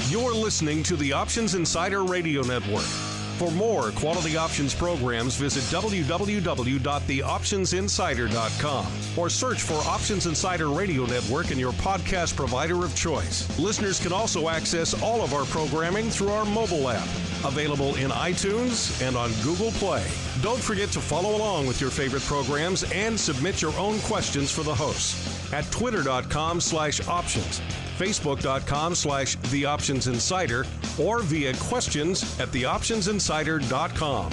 You're listening to the Options Insider Radio Network. For more quality options programs, visit www.theoptionsinsider.com or search for Options Insider Radio Network in your podcast provider of choice. Listeners can also access all of our programming through our mobile app, available in iTunes and on Google Play. Don't forget to follow along with your favorite programs and submit your own questions for the hosts at twitter.com/options. Facebook.com/TheOptionsInsider or via questions at TheOptionsInsider.com.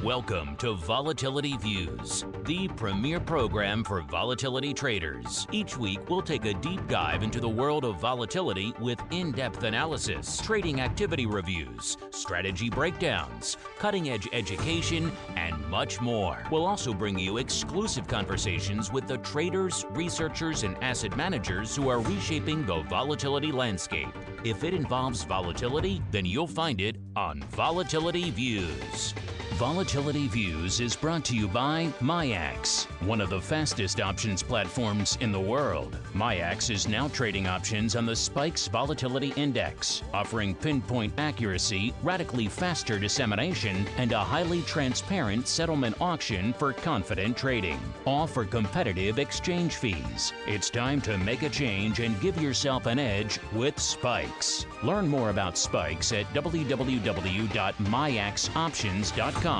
Welcome to Volatility Views, the premier program for volatility traders. Each week, we'll take a deep dive into the world of volatility with in-depth analysis, trading activity reviews, strategy breakdowns, cutting-edge education, and much more. We'll also bring you exclusive conversations with the traders, researchers, and asset managers who are reshaping the volatility landscape. If it involves volatility, then you'll find it on Volatility Views. Volatility Views is brought to you by MIAX, one of the fastest options platforms in the world. MIAX is now trading options on the SPIKES Volatility Index, offering pinpoint accuracy, radically faster dissemination, and a highly transparent settlement auction for confident trading, all for competitive exchange fees. It's time to make a change and give yourself an edge with SPIKES. Learn more about SPIKES at www.miaxoptions.com/spikes.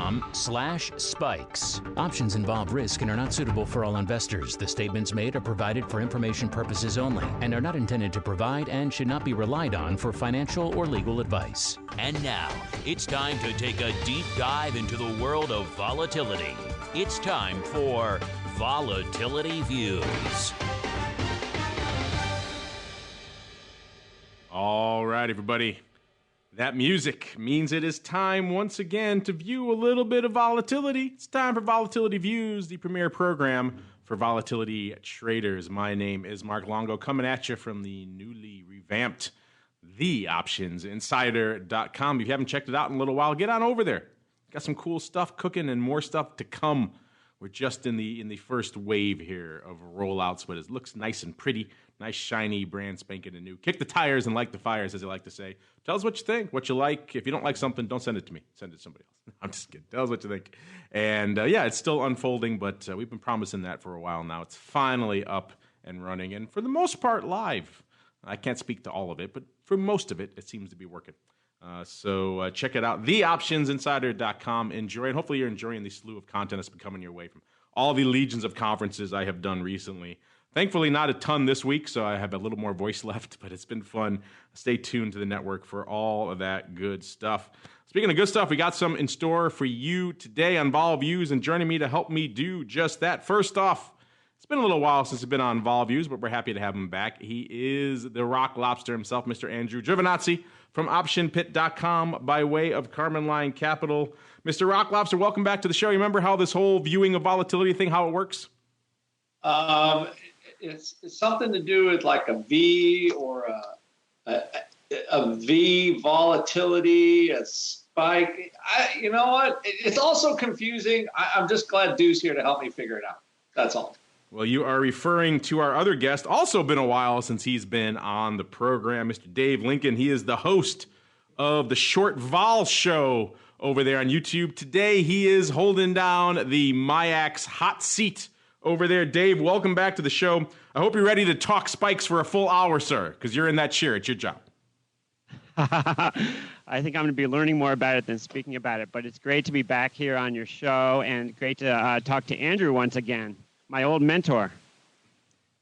Options involve risk and are not suitable for all investors. The statements made are provided for information purposes only and are not intended to provide and should not be relied on for financial or legal advice. And now, it's time to take a deep dive into the world of volatility. It's time for Volatility Views. All right, everybody. That music means it is time once again to view a little bit of volatility. It's time for Volatility Views, the premier program for volatility traders. My name is Mark Longo, coming at you from the newly revamped TheOptionsInsider.com. If you haven't checked it out in a little while, get on over there. Got some cool stuff cooking and more stuff to come. We're just in the first wave here of rollouts, but it looks nice and pretty. Nice, shiny, brand spanking and new. Kick the tires and light the fires, as they like to say. Tell us what you think, what you like. If you don't like something, don't send it to me. Send it to somebody else. I'm just kidding. Tell us what you think. And, yeah, it's still unfolding, but we've been promising that for a while now. It's finally up and running, and for the most part, live. I can't speak to all of it, but for most of it, it seems to be working. So check it out, theoptionsinsider.com. Enjoy it. Hopefully you're enjoying the slew of content that's been coming your way from all the legions of conferences I have done recently. Thankfully, not a ton this week, so I have a little more voice left, but it's been fun. Stay tuned to the network for all of that good stuff. Speaking of good stuff, we got some in store for you today on Vol Views, and joining me to help me do just that. First off, it's been a little while since we've been on Vol Views, but we're happy to have him back. He is the rock lobster himself, Mr. Andrew Giovinazzi from OptionPit.com by way of Carmen Line Capital. Mr. Rock Lobster, welcome back to the show. You remember how this whole viewing of volatility thing, how it works? It's something to do with like a V or a V volatility, a spike. You know what? It's also confusing. I'm just glad Dew's here to help me figure it out. That's all. Well, you are referring to our other guest. Also been a while since he's been on the program, Mr. Dave Lincoln. He is the host of the Short Vol Show over there on YouTube. Today, he is holding down the MIAX hot seat over there. Dave, welcome back to the show. I hope you're ready to talk spikes for a full hour, sir, because you're in that chair. It's your job. I think I'm going to be learning more about it than speaking about it, but it's great to be back here on your show and great to talk to Andrew once again, my old mentor.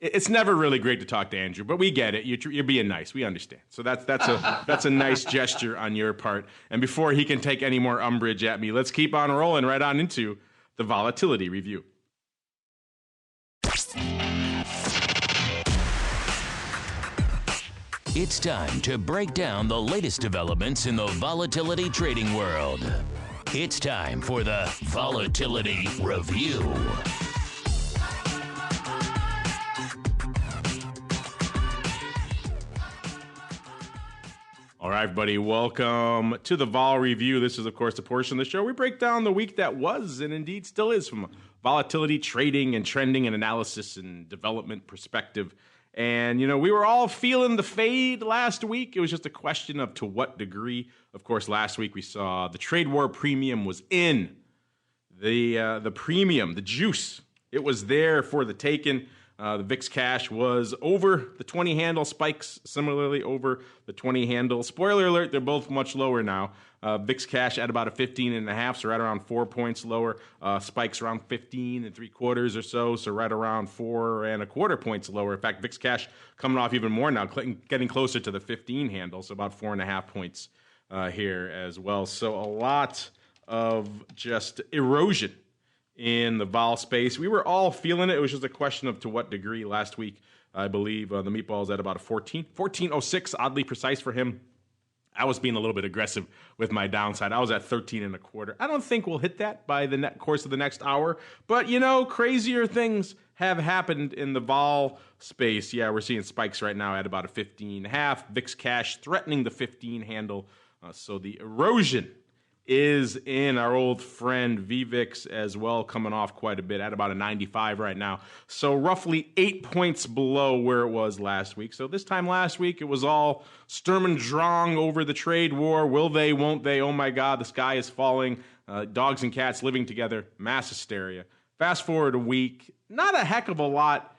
It's never really great to talk to Andrew, but we get it. You're being nice. We understand. So that's a nice gesture on your part. And before he can take any more umbrage at me, let's keep on rolling right on into the volatility review. It's time to break down the latest developments in the volatility trading world. It's time for the Volatility Review. All right, everybody, welcome to the Vol Review. This is, of course, the portion of the show we break down the week that was and indeed still is from a volatility trading and trending and analysis and development perspective. And, we were all feeling the fade last week. It was just a question of to what degree. Of course, last week we saw the trade war premium was in. The premium, the juice, it was there for the taking. The VIX Cash was over the 20 handle, spikes similarly over the 20 handle. Spoiler alert, they're both much lower now. VIX Cash at about a 15.5, so right around 4 points lower. Spikes around 15.75 or so right around 4.25 points lower. In fact, VIX Cash coming off even more now, getting closer to the 15 handle, so about 4.5 points here as well. So a lot of just erosion in the vol space. We were all feeling it. It was just a question of to what degree. Last week, I believe the meatball's at about a 14.06, oddly precise for him. I was being a little bit aggressive with my downside. I was at 13.25. I don't think we'll hit that by the course of the next hour, but crazier things have happened in the vol space. Yeah, we're seeing spikes right now at about a 15.5. VIX Cash threatening the 15 handle. So the erosion is in our old friend VVIX as well, coming off quite a bit at about a 95 right now. So roughly 8 points below where it was last week. So this time last week, it was all Sturm und Drang over the trade war. Will they, won't they? Oh my God, the sky is falling. Dogs and cats living together, mass hysteria. Fast forward a week, not a heck of a lot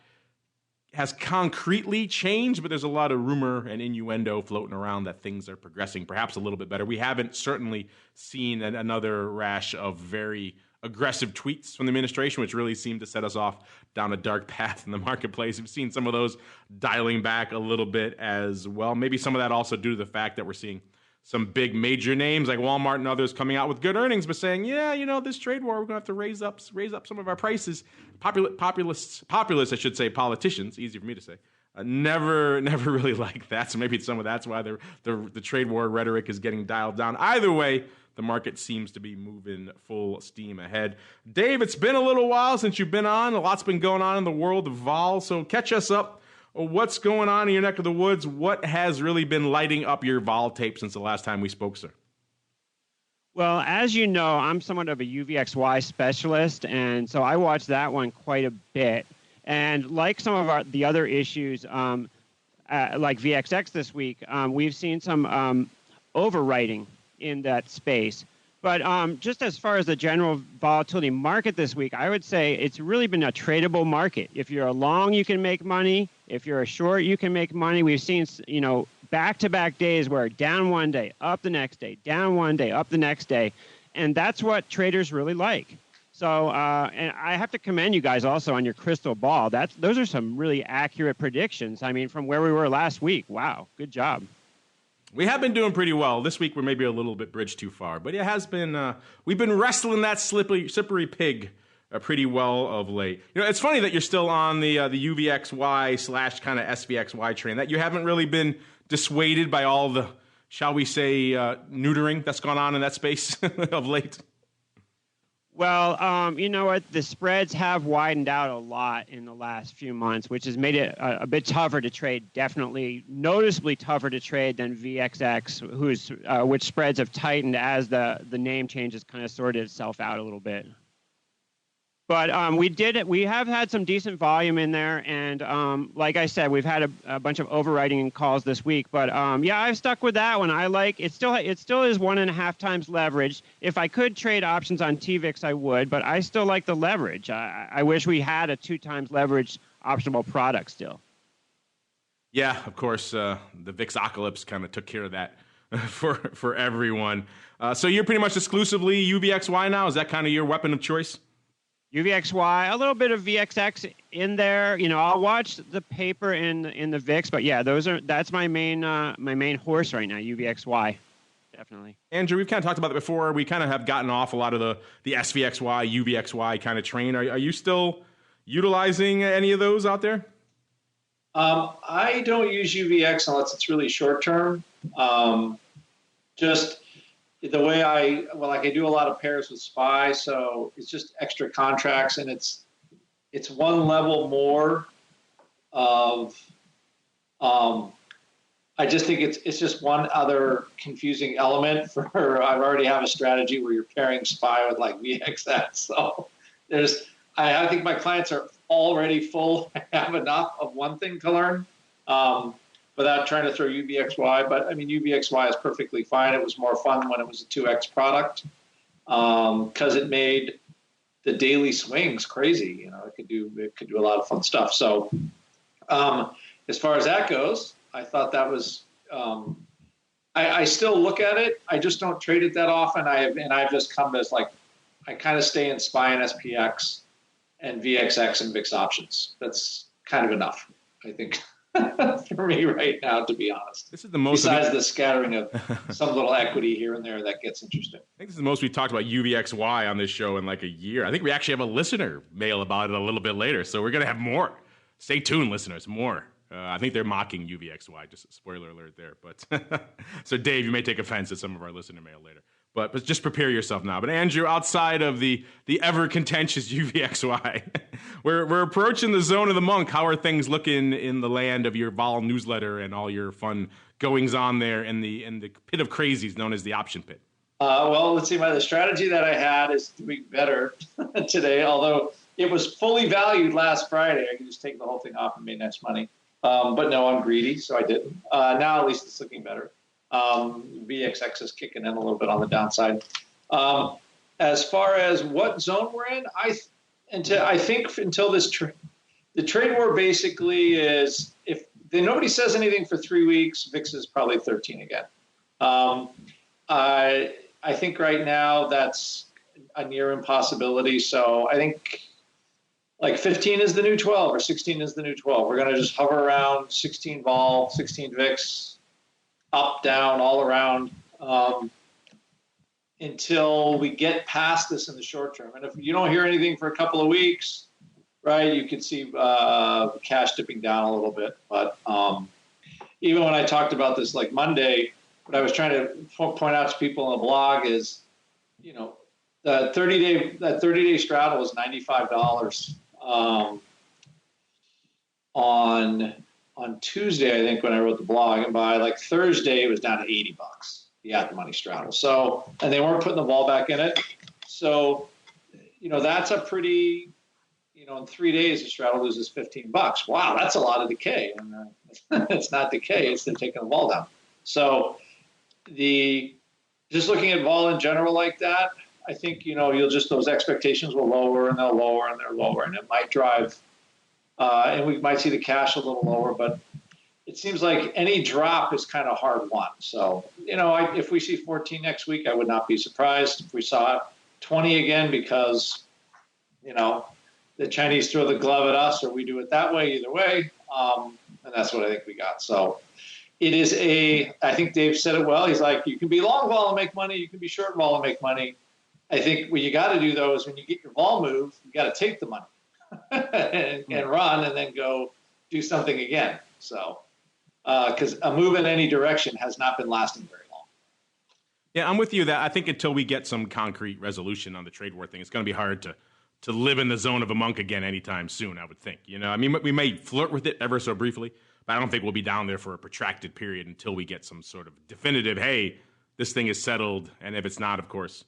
has concretely changed, but there's a lot of rumor and innuendo floating around that things are progressing perhaps a little bit better. We haven't certainly seen another rash of very aggressive tweets from the administration, which really seemed to set us off down a dark path in the marketplace. We've seen some of those dialing back a little bit as well. Maybe some of that also due to the fact that we're seeing some big major names like Walmart and others coming out with good earnings, but saying, this trade war, we're going to have to raise up some of our prices. Populists, I should say, politicians, easy for me to say, never really like that. So maybe some of that's why the trade war rhetoric is getting dialed down. Either way, the market seems to be moving full steam ahead. Dave, it's been a little while since you've been on. A lot's been going on in the world of vol, so catch us up. What's going on in your neck of the woods? What has really been lighting up your vol tape since the last time we spoke, sir? Well, as you know, I'm somewhat of a UVXY specialist, and so I watch that one quite a bit. And like some of the other issues, like VXX this week, we've seen some overwriting in that space. But just as far as the general volatility market this week, I would say it's really been a tradable market. If you're a long, you can make money. If you're a short, you can make money. We've seen, back-to-back days where down one day, up the next day, down one day, up the next day. And that's what traders really like. So, and I have to commend you guys also on your crystal ball. Those are some really accurate predictions. I mean, from where we were last week. Wow, good job. We have been doing pretty well. This week we're maybe a little bit bridged too far, but it has been. We've been wrestling that slippery pig pretty well of late. It's funny that you're still on the UVXY / kind of SVXY train. That you haven't really been dissuaded by all the, shall we say, neutering that's gone on in that space of late. Well, you know what? The spreads have widened out a lot in the last few months, which has made it a bit tougher to trade, definitely noticeably tougher to trade than VXX, which spreads have tightened as the name change has kind of sorted itself out a little bit. But we have had some decent volume in there, and like I said, we've had a bunch of overwriting calls this week. But yeah, I've stuck with that one. I like it. Still is 1.5 times leveraged. If I could trade options on TVIX, I would, but I still like the leverage. I wish we had a 2 times leveraged optional product still. Yeah, of course, the VIXocalypse kind of took care of that for everyone. So you're pretty much exclusively UVXY now. Is that kind of your weapon of choice? UVXY, a little bit of VXX in there. I'll watch the paper in the VIX, but yeah, that's my main horse right now, UVXY, definitely. Andrew, we've kind of talked about it before. We kind of have gotten off a lot of the SVXY, UVXY kind of train. Are you still utilizing any of those out there? I don't use UVX unless it's really short term. Just the way I do a lot of pairs with SPY, so it's just extra contracts, and it's one level more of. I just think it's just one other confusing element for. I already have a strategy where you're pairing SPY with like VXX, so I think my clients are already full. I have enough of one thing to learn without trying to throw UVXY. But I mean, UVXY is perfectly fine. It was more fun when it was a 2X product because it made the daily swings crazy. You know, it could do a lot of fun stuff. So as far as that goes, I thought that was. I still look at it. I just don't trade it that often. I've just come to like, I kind of stay in SPY and SPX and VXX and VIX options. That's kind of enough, I think, for me right now, to be honest. This is the most. Besides the scattering of some little equity here and there that gets interesting. I think this is the most we talked about UVXY on this show in like a year. I think we actually have a listener mail about it a little bit later, so we're going to have more. Stay tuned, listeners, more. I think they're mocking UVXY, just a spoiler alert there. But so, Dave, you may take offense at some of our listener mail later. But just prepare yourself now. But, Andrew, outside of the ever-contentious UVXY, we're approaching the zone of the monk. How are things looking in the land of your Vol newsletter and all your fun goings-on there in the pit of crazies known as the option pit? Well, let's see. The strategy that I had is doing better today, although it was fully valued last Friday. I could just take the whole thing off and make nice money. But no, I'm greedy, so I didn't. Now at least it's looking better. VXX is kicking in a little bit on the downside. As far as what zone we're in, I think until this the trade war basically is, if nobody says anything for 3 weeks, VIX is probably 13 again. I think right now that's a near impossibility. So I think like 15 is the new 12 or 16 is the new 12. We're going to just hover around 16 vol, 16 VIX, up, down, all around until we get past this in the short term. And if you don't hear anything for a couple of weeks, right, you could see cash dipping down a little bit. But even when I talked about this like Monday, what I was trying to point out to people on the blog is, you know, that 30-day straddle was $95 on Tuesday, I think, when I wrote the blog, and by like Thursday it was down to $80, the at the money straddle. So, and they weren't putting the ball back in it. So, you know, that's a pretty, you know, in 3 days the straddle loses $15. Wow, that's a lot of decay. And it's not decay; it's them taking the ball down. So, just looking at vol in general like that, I think, you know, those expectations will lower and they'll lower and they're lower, and it might drive, and we might see the cash a little lower, but it seems like any drop is kind of hard won. So, you know, if we see 14 next week, I would not be surprised if we saw 20 again, because, you know, the Chinese throw the glove at us or we do it that way, either way. And that's what I think we got. So it is I think Dave said it well. He's like, you can be long vol and make money. You can be short vol and make money. I think what you got to do, though, is when you get your vol move, you got to take the money and run and then go do something again. So, because a move in any direction has not been lasting very long. Yeah, I'm with you that I think until we get some concrete resolution on the trade war thing, it's going to be hard to live in the zone of a monk again anytime soon, I would think. You know, I mean, we may flirt with it ever so briefly, but I don't think we'll be down there for a protracted period until we get some sort of definitive, hey, this thing is settled. And if it's not, of course,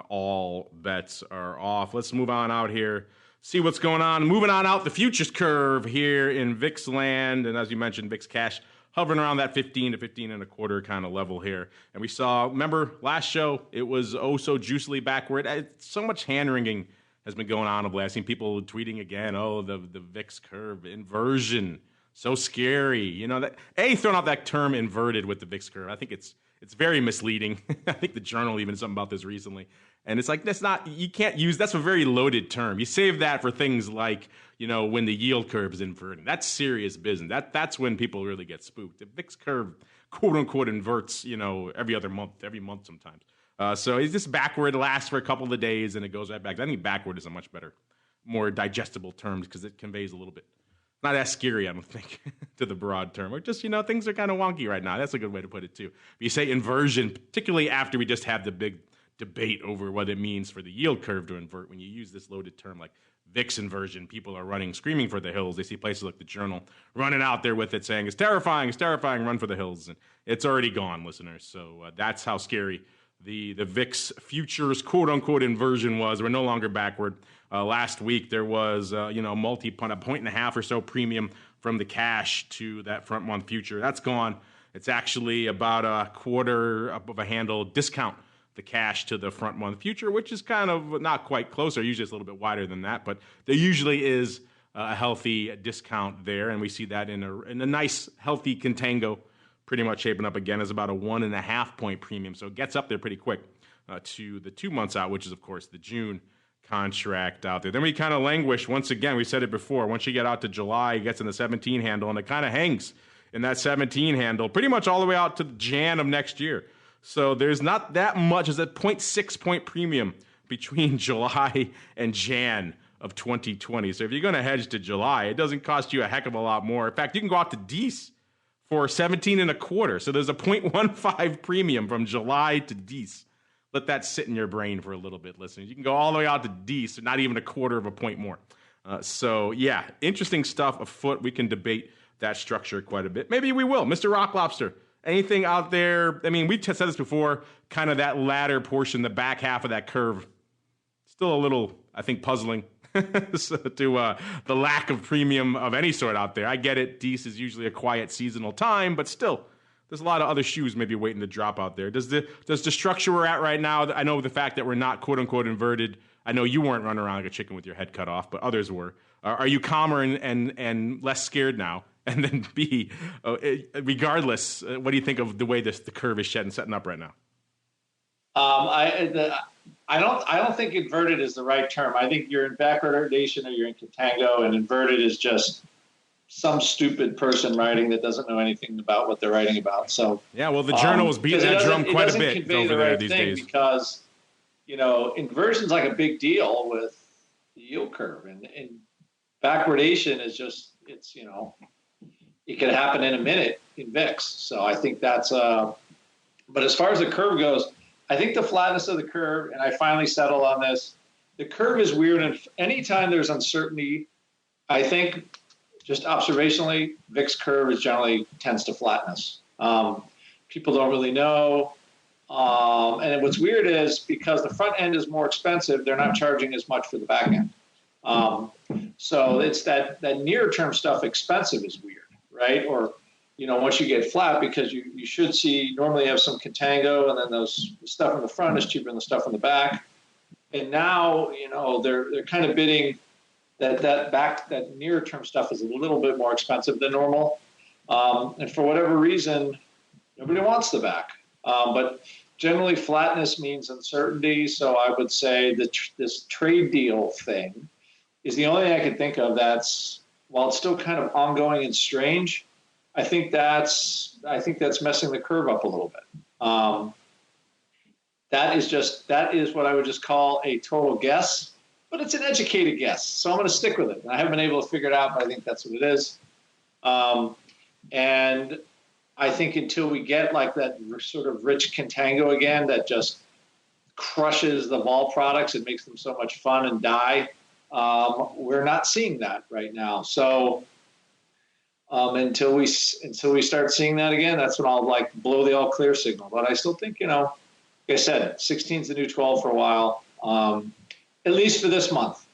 all bets are off. Let's move on out here, see what's going on. Moving on out the futures curve here in VIX land. And as you mentioned, VIX Cash hovering around that 15 to 15 and a quarter kind of level here. And we saw, remember last show, it was oh so juicily backward. So much hand-wringing has been going on of late. I've seen people tweeting again, oh, the VIX curve inversion, so scary. You know, throwing out that term inverted with the VIX curve, I think it's very misleading. I think the Journal even something about this recently. And it's like, that's a very loaded term. You save that for things like, you know, when the yield curve is inverting. That's serious business. That's when people really get spooked. The VIX curve, quote unquote, inverts, you know, every month sometimes. So it's just backward, lasts for a couple of days, and it goes right back. I think backward is a much better, more digestible term because it conveys a little bit, not as scary, I don't think, to the broad term. Or just, you know, things are kind of wonky right now. That's a good way to put it, too. If you say inversion, particularly after we just had the big debate over what it means for the yield curve to invert, when you use this loaded term like VIX inversion, people are running, screaming for the hills. They see places like the Journal running out there with it saying, it's terrifying, run for the hills. And it's already gone, listeners. So that's how scary the VIX futures quote-unquote inversion was. We're no longer backward. Last week there was a point and a half or so premium from the cash to that front month future. That's gone. It's actually about a quarter of a handle discount, the cash to the front month future, which is kind of not quite closer. Usually it's a little bit wider than that, but there usually is a healthy discount there, and we see that in a nice, healthy contango, pretty much shaping up again as about a 1.5 point premium. So it gets up there pretty quick to the 2 months out, which is, of course, the June contract out there. Then we kind of languish once again. We said it before. Once you get out to July, it gets in the 17 handle, and it kind of hangs in that 17 handle pretty much all the way out to Jan of next year. So there's not that much. There's a 0.6 point premium between July and Jan of 2020. So if you're going to hedge to July, it doesn't cost you a heck of a lot more. In fact, you can go out to Deece for 17.25. So there's a 0.15 premium from July to Deece. Let that sit in your brain for a little bit, listeners. You can go all the way out to Deece, not even a quarter of a point more. So yeah, interesting stuff afoot. We can debate that structure quite a bit. Maybe we will. Mr. Rock Lobster, anything out there? I mean, we said this before, kind of that latter portion, the back half of that curve, still a little, I think, puzzling so to the lack of premium of any sort out there. I get it. Deece is usually a quiet seasonal time, but still, there's a lot of other shoes maybe waiting to drop out there. Does the structure we're at right now, I know the fact that we're not quote-unquote inverted, I know you weren't running around like a chicken with your head cut off, but others were. Are you calmer and less scared now? And then B, regardless, what do you think of the way the curve is setting up right now? I don't think inverted is the right term. I think you're in backwardation or you're in contango, and inverted is just some stupid person writing that doesn't know anything about what they're writing about. So yeah, well, the journal is beating that drum quite a bit over there these days. Because inversion's like a big deal with the yield curve, and backwardation is just it could happen in a minute in VIX. So I think that's but as far as the curve goes, I think the flatness of the curve, and I finally settled on this, the curve is weird. And anytime there's uncertainty, I think just observationally, VIX curve generally tends to flatness. People don't really know. And what's weird is because the front end is more expensive, they're not charging as much for the back end. So it's that near-term stuff expensive is weird, right? Or, once you get flat, because you should normally have some contango, and then the stuff in the front is cheaper than the stuff in the back. And now, they're kind of bidding that near-term stuff is a little bit more expensive than normal. And for whatever reason, nobody wants the back. But generally, flatness means uncertainty. So I would say that this trade deal thing is the only thing I can think of that's, while it's still kind of ongoing and strange, I think that's messing the curve up a little bit. That is what I would just call a total guess, but it's an educated guess. So I'm going to stick with it. And I haven't been able to figure it out, but I think that's what it is. And I think until we get like that sort of rich contango again, that just crushes the vol products and makes them so much fun and die, we're not seeing that right now. So until we start seeing that again, that's when I'll blow the all clear signal. But I still think, like I said, 16 is the new 12 for a while, at least for this month.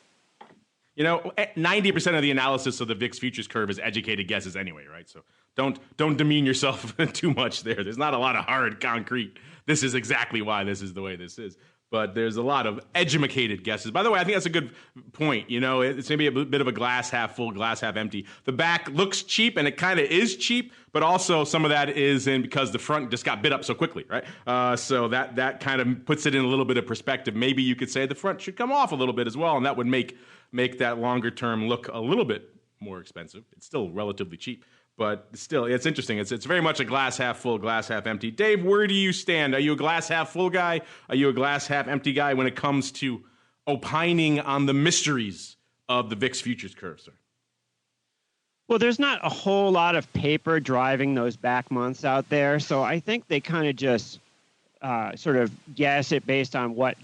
90% of the analysis of the VIX futures curve is educated guesses anyway, right? So don't demean yourself too much there. There's not a lot of hard, concrete, this is exactly why this is the way this is. But there's a lot of educated guesses. By the way, I think that's a good point. It's maybe a bit of a glass half full, glass half empty. The back looks cheap, and it kind of is cheap, but also some of that is in because the front just got bid up so quickly, right? So that kind of puts it in a little bit of perspective. Maybe you could say the front should come off a little bit as well, and that would make that longer term look a little bit more expensive. It's still relatively cheap. But still, it's interesting. It's very much a glass half full, glass half empty. Dave, where do you stand? Are you a glass half full guy? Are you a glass half empty guy when it comes to opining on the mysteries of the VIX futures curve, sir? Well, there's not a whole lot of paper driving those back months out there. So I think they kind of just sort of guess it based on what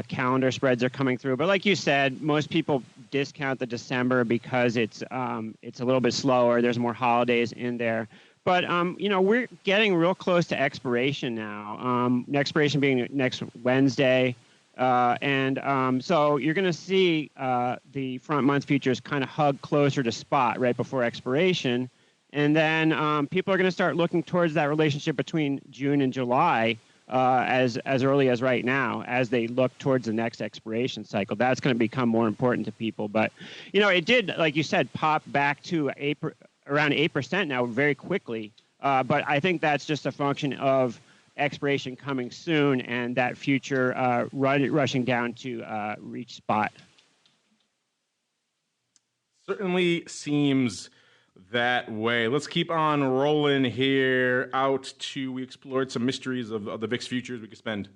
calendar spreads are coming through. But like you said, most people discount the December because it's a little bit slower. There's more holidays in there. But, we're getting real close to expiration now. Expiration being next Wednesday. So you're going to see the front month futures kind of hug closer to spot right before expiration. And then people are going to start looking towards that relationship between June and July as early as right now, as they look towards the next expiration cycle. That's going to become more important to people. But, it did, like you said, pop back to around 8% now very quickly. But I think that's just a function of expiration coming soon and that future rushing down to reach spot. Certainly seems that way. Let's keep on rolling here we explored some mysteries of the VIX futures. We could spend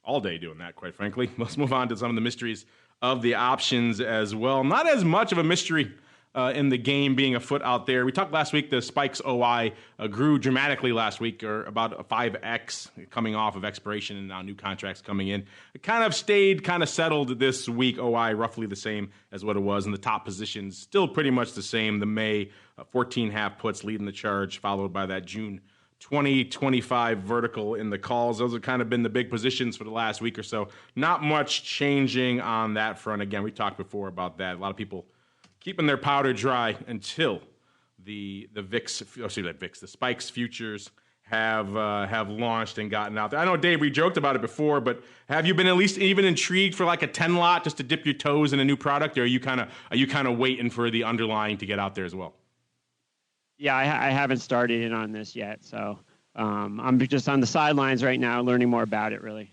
all day doing that, quite frankly. Let's move on to some of the mysteries of the options as well. Not as much of a mystery in the game being afoot out there. We talked last week, the spikes OI grew dramatically last week, or about a 5x coming off of expiration and now new contracts coming in. It kind of stayed settled this week. OI roughly the same as what it was, and the top positions still pretty much the same. The May 14 half puts leading the charge, followed by that June 2025 vertical in the calls. Those have kind of been the big positions for the last week or so. Not much changing on that front. Again, we talked before about that. A lot of people keeping their powder dry until the spikes futures have launched and gotten out there. I know, Dave, we joked about it before, but have you been at least even intrigued for like a 10 lot just to dip your toes in a new product, or are you kind of waiting for the underlying to get out there as well? Yeah, I haven't started in on this yet, so I'm just on the sidelines right now, learning more about it. Really.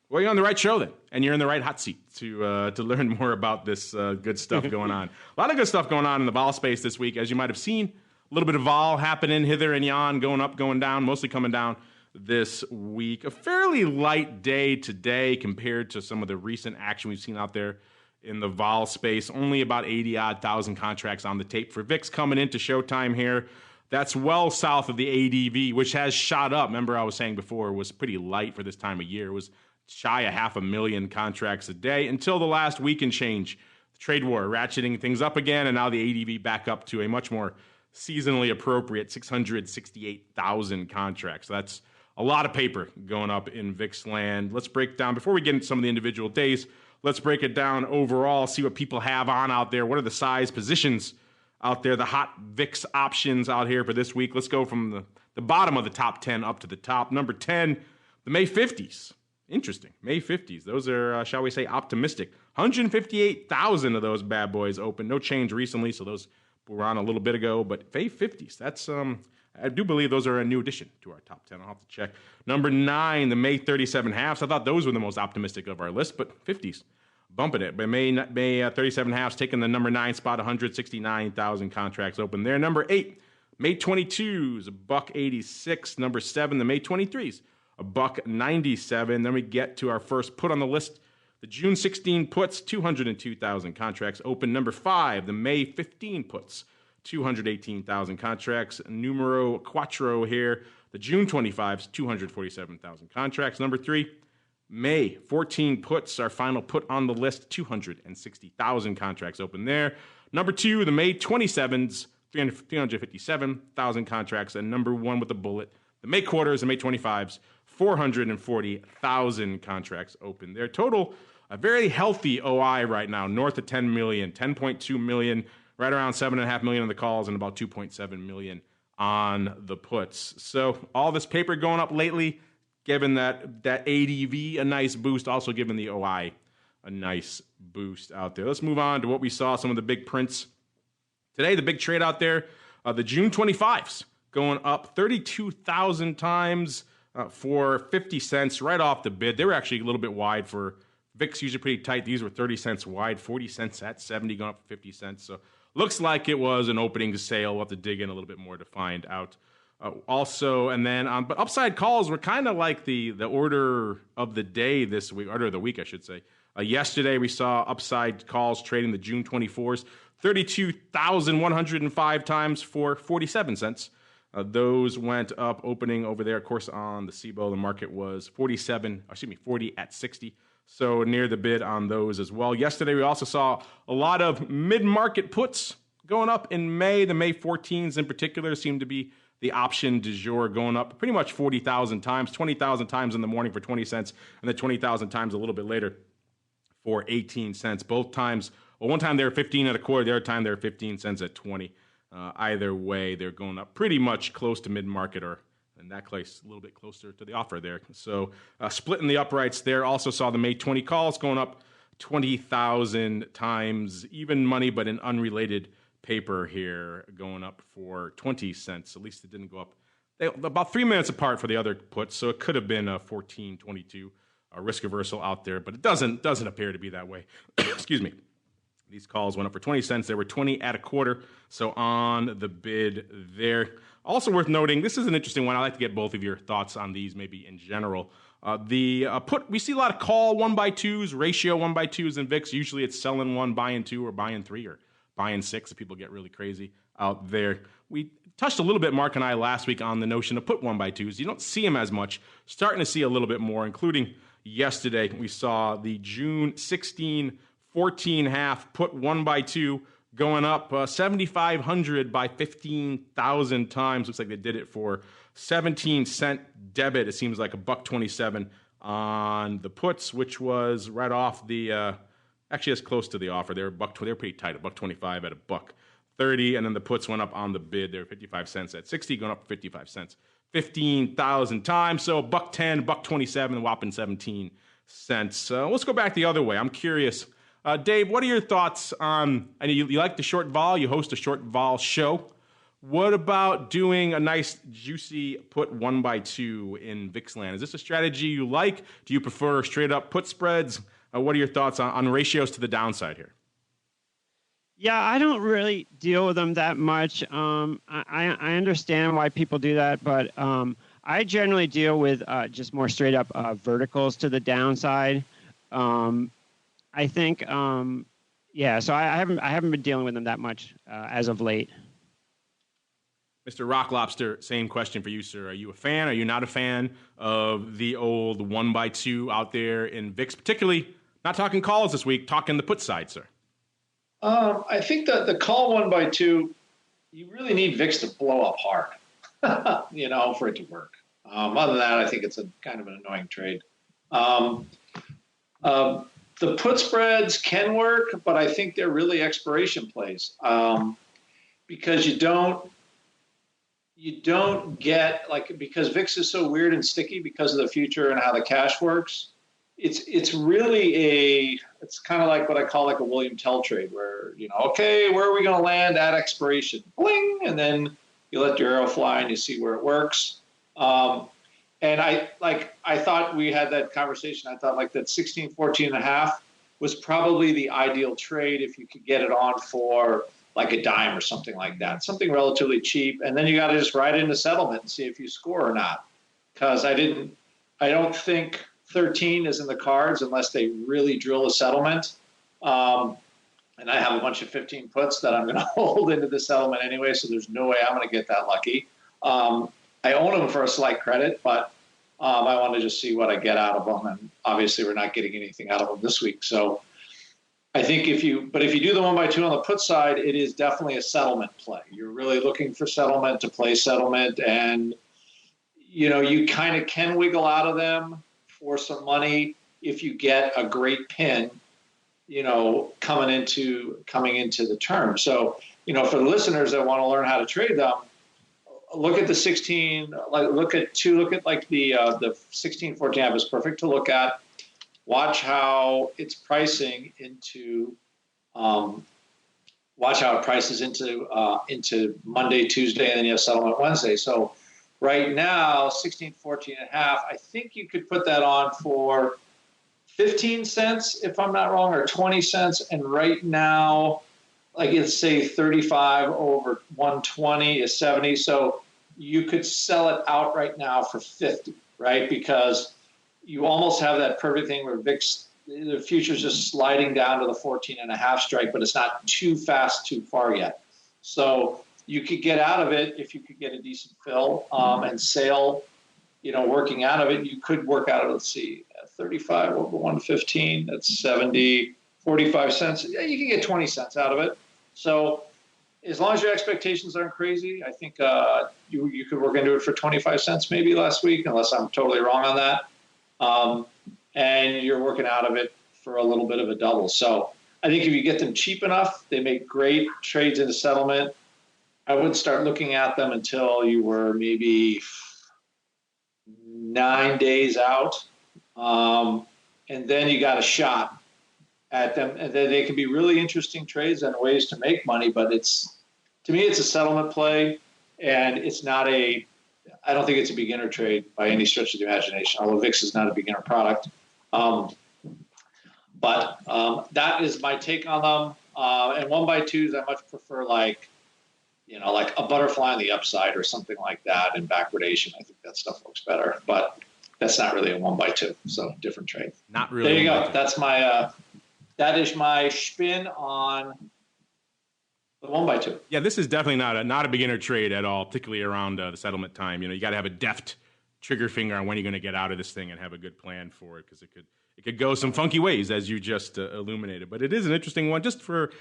Well, you're on the right show then, and you're in the right hot seat to learn more about this good stuff going on. A lot of good stuff going on in the vol space this week, as you might have seen. A little bit of vol happening hither and yon, going up, going down, mostly coming down this week. A fairly light day today compared to some of the recent action we've seen out there in the vol space. Only about 80-odd thousand contracts on the tape for VIX coming into showtime here. That's well south of the ADV, which has shot up. Remember, I was saying before, it was pretty light for this time of year. It was shy of 500,000 contracts a day until the last week and change. The trade war ratcheting things up again, and now the ADV back up to a much more seasonally appropriate 668,000 contracts. So that's a lot of paper going up in VIX land. Let's break down, before we get into some of the individual days, let's break it down overall, see what people have on out there. What are the size positions out there, the hot VIX options out here for this week? Let's go from the bottom of the top 10 up to the top. Number 10, the May 50s. Interesting. May 50s. Those are, shall we say, optimistic. 158,000 of those bad boys open. No change recently, so those were on a little bit ago. But May 50s, that's, I do believe those are a new addition to our top 10. I'll have to check. Number 9, the May 37 halves. I thought those were the most optimistic of our list, but 50s. Bumping it. But May 37 halves taking the number 9 spot, 169,000 contracts open there. Number 8, May 22s, $1.86. Number 7, the May 23s. $1.97. Then we get to our first put on the list, the June 16 puts, 202,000 contracts open. Number 5, the May 15 puts, 218,000 contracts. Numero quattro here, the June 25s, 247,000 contracts. Number 3, May 14 puts, our final put on the list, 260,000 contracts open there. Number 2, the May 27s, 357,000 contracts. And number 1 with the bullet, the May quarters, the May 25s, 440,000 contracts open there. Total, a very healthy OI right now, north of 10 million, 10.2 million, right around 7.5 million on the calls and about 2.7 million on the puts. So all this paper going up lately, giving that ADV a nice boost, also giving the OI a nice boost out there. Let's move on to what we saw, some of the big prints. Today, the big trade out there, the June 25s going up 32,000 times for 50 cents right off the bid. They were actually a little bit wide for VIX, usually pretty tight. These were 30 cents wide, 40 cents at 70, going up 50 cents. So looks like it was an opening sale. We'll have to dig in a little bit more to find out. But upside calls were kind of like the order of the day this week, order of the week, I should say. Yesterday, we saw upside calls trading the June 24s, 32,105 times for 47 cents. Those went up opening over there. Of course, on the CBOE, the market was 40 at 60. So near the bid on those as well. Yesterday, we also saw a lot of mid-market puts going up in May. The May 14s in particular seemed to be The option du jour going up pretty much 40,000 times, 20,000 times in the morning for 20 cents, and then 20,000 times a little bit later for 18 cents. Both times, well, one time they were 15 at a quarter, the other time they were 15 cents at 20. Either way, they're going up pretty much close to mid-market, or in that case, a little bit closer to the offer there. So splitting the uprights there. Also saw the May 20 calls going up 20,000 times, even money, but in unrelated paper here going up for 20 cents. At least it didn't go up. About 3 minutes apart for the other puts, so it could have been a 14.22 risk reversal out there, but it doesn't appear to be that way. Excuse me. These calls went up for 20 cents. They were 20 at a quarter, so on the bid there. Also worth noting, this is an interesting one. I'd like to get both of your thoughts on these, maybe in general. The put, we see a lot of call 1x2s, ratio 1x2s in VIX. Usually it's selling 1, buying 2, or buying 3, or buying 6 if people get really crazy out there. We touched a little bit, Mark and I, last week on the notion of put 1x2s. You don't see them as much. Starting to see a little bit more, including yesterday. We saw the June 16 14.5 put 1x2 going up 7,500 by 15,000 times. Looks like they did it for 17-cent debit. It seems like $1.27 on the puts, which was right off the actually as close to the offer. They were pretty tight, $1.25 at $1.30, and then the puts went up on the bid. They were 55 cents at 60, going up 55 cents 15,000 times. So $1.10, $1.27, whopping 17 cents. Let's go back the other way. I'm curious. Dave, what are your thoughts on, I know you like the short vol, you host a short vol show. What about doing a nice juicy put 1x2 in VIX land? Is this a strategy you like? Do you prefer straight up put spreads? What are your thoughts on ratios to the downside here? Yeah, I don't really deal with them that much. I understand why people do that, but I generally deal with just more straight up verticals to the downside. I think, yeah. So I haven't been dealing with them that much as of late. Mr. Rock Lobster, same question for you, sir. Are you a fan? Are you not a fan of the old 1x2 out there in VIX? Particularly, not talking calls this week, talking the put side, sir. I think that the call 1x2, you really need VIX to blow up hard, for it to work. Other than that, I think it's a kind of an annoying trade. The put spreads can work, but I think they're really expiration plays because you don't get because VIX is so weird and sticky because of the future and how the cash works. It's really it's kind of like what I call like a William Tell trade where, okay, where are we going to land at expiration? Bling! And then you let your arrow fly and you see where it works. And I thought we had that conversation. I thought that 16.14.5 was probably the ideal trade if you could get it on for like a dime or something like that, something relatively cheap. And then you got to just ride into settlement and see if you score or not. Because I don't think 13 is in the cards unless they really drill a settlement. And I have a bunch of 15 puts that I'm going to hold into the settlement anyway, so there's no way I'm going to get that lucky. I own them for a slight credit, but I want to just see what I get out of them. And obviously we're not getting anything out of them this week. So I think if you do the 1x2 on the put side, it is definitely a settlement play. You're really looking for settlement to play settlement. And, you kind of can wiggle out of them for some money if you get a great pin, coming into the term. So, for the listeners that want to learn how to trade them, look at the 16, look at the 16.14 app is perfect to look at. Watch how it's pricing into, watch how it prices into Monday, Tuesday, and then you have settlement Wednesday. So right now, 16.14.5, I think you could put that on for 15 cents, if I'm not wrong, or 20 cents. And right now, let's say 35 over 120 is 70. So you could sell it out right now for 50, right? Because you almost have that perfect thing where VIX, the future's just sliding down to the 14.5 strike, but it's not too fast, too far yet. So you could get out of it if you could get a decent fill and sail, working out of it. You could work out of it, let's see, 35 over 115, that's 70, 45 cents. Yeah, you can get 20 cents out of it. So as long as your expectations aren't crazy, I think you could work into it for 25 cents maybe last week, unless I'm totally wrong on that. And you're working out of it for a little bit of a double. So I think if you get them cheap enough, they make great trades into settlement. I wouldn't start looking at them until you were maybe 9 days out. And then you got a shot at them, and then they can be really interesting trades and ways to make money. But to me, it's a settlement play, and it's not I don't think it's a beginner trade by any stretch of the imagination. Although VIX is not a beginner product, but that is my take on them. And 1x2s, I much prefer like a butterfly on the upside or something like that in backwardation. I think that stuff looks better, but that's not really a 1x2, so different trade. Not really. There you go. That's my. That is my spin on the 1x2. Yeah, this is definitely not a beginner trade at all, particularly around the settlement time. You got to have a deft trigger finger on when you're going to get out of this thing and have a good plan for it, because it could go some funky ways, as you just illuminated. But it is an interesting one, just for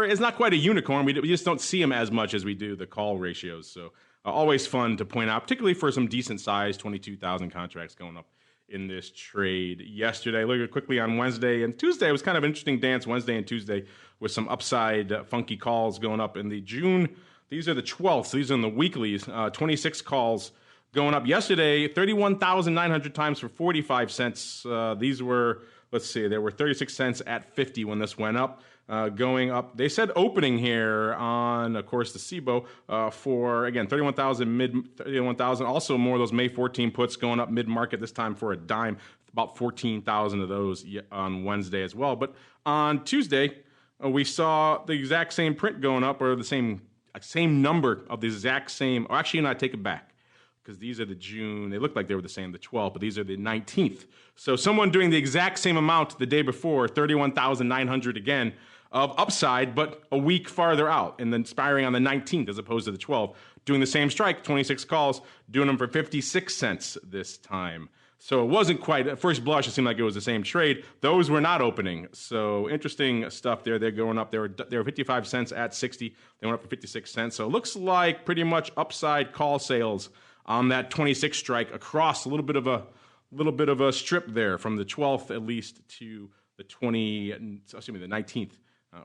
it's not quite a unicorn. We just don't see them as much as we do the call ratios. So always fun to point out, particularly for some decent size 22,000 contracts going up in this trade yesterday. Look quickly on Wednesday and Tuesday. It was kind of an interesting dance Wednesday and Tuesday with some upside funky calls going up in the June. These are the 12th. So these are in the weeklies. 26 calls going up yesterday. 31,900 times for 45 cents. These were, there were 36 cents at 50 when this went up. Going up, they said opening here on, of course, the SIBO for, again, 31,000. Also more of those May 14 puts going up mid-market, this time for a dime. About 14,000 of those on Wednesday as well. But on Tuesday, we saw the exact same print going up, or the same number of the exact same. Or actually, I take it back, because these are the June. They look like they were the same, the 12th, but these are the 19th. So someone doing the exact same amount the day before, 31,900 again, of upside, but a week farther out, and then expiring on the 19th as opposed to the 12th, doing the same strike, 26 calls, doing them for 56 cents this time. So it wasn't quite, at first blush, it seemed like it was the same trade. Those were not opening. So interesting stuff there. They're going up. They were 55 cents at 60. They went up for 56 cents. So it looks like pretty much upside call sales on that 26 strike across a little bit of a strip there from the 12th at least to the 19th.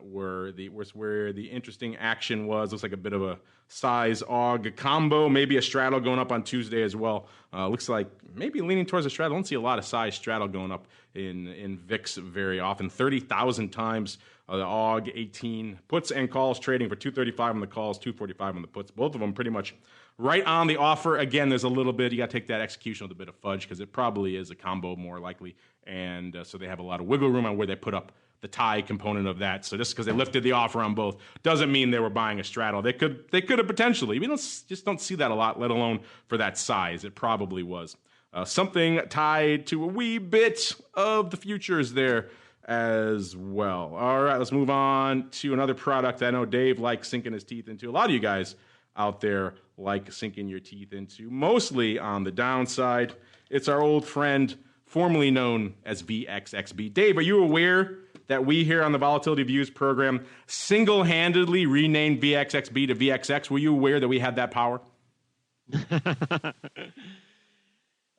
Where the interesting action was. Looks like a bit of a size AUG combo, maybe a straddle going up on Tuesday as well. Looks like maybe leaning towards a straddle. I don't see a lot of size straddle going up in VIX very often. 30,000 times the AUG 18 puts and calls trading for 235 on the calls, 245 on the puts. Both of them pretty much right on the offer. Again, there's a little bit, you got to take that execution with a bit of fudge, because it probably is a combo more likely. And so they have a lot of wiggle room on where they put up the tie component of that. So just because they lifted the offer on both doesn't mean they were buying a straddle. They could have potentially. We just don't see that a lot, let alone for that size. It probably was. Something tied to a wee bit of the futures there as well. All right, let's move on to another product I know Dave likes sinking his teeth into. A lot of you guys out there like sinking your teeth into, mostly on the downside. It's our old friend, formerly known as VXXB. Dave, are you aware that we here on the Volatility Views program single-handedly renamed VXXB to VXX? Were you aware that we had that power?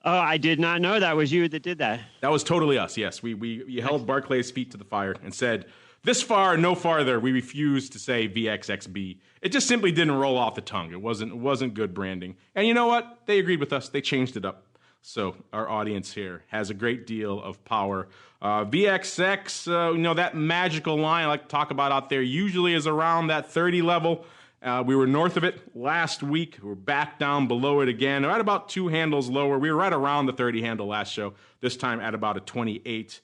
Oh, I did not know that was you that did that. That was totally us, yes. We held Barclay's feet to the fire and said, this far, no farther. We refuse to say VXXB. It just simply didn't roll off the tongue. It wasn't good branding. And you know what? They agreed with us. They changed it up. So our audience here has a great deal of power. VXX, that magical line I like to talk about out there usually is around that 30 level. We were north of it last week. We're back down below it again. We're at about 2 handles lower. We were right around the 30 handle last show, this time at about a 28.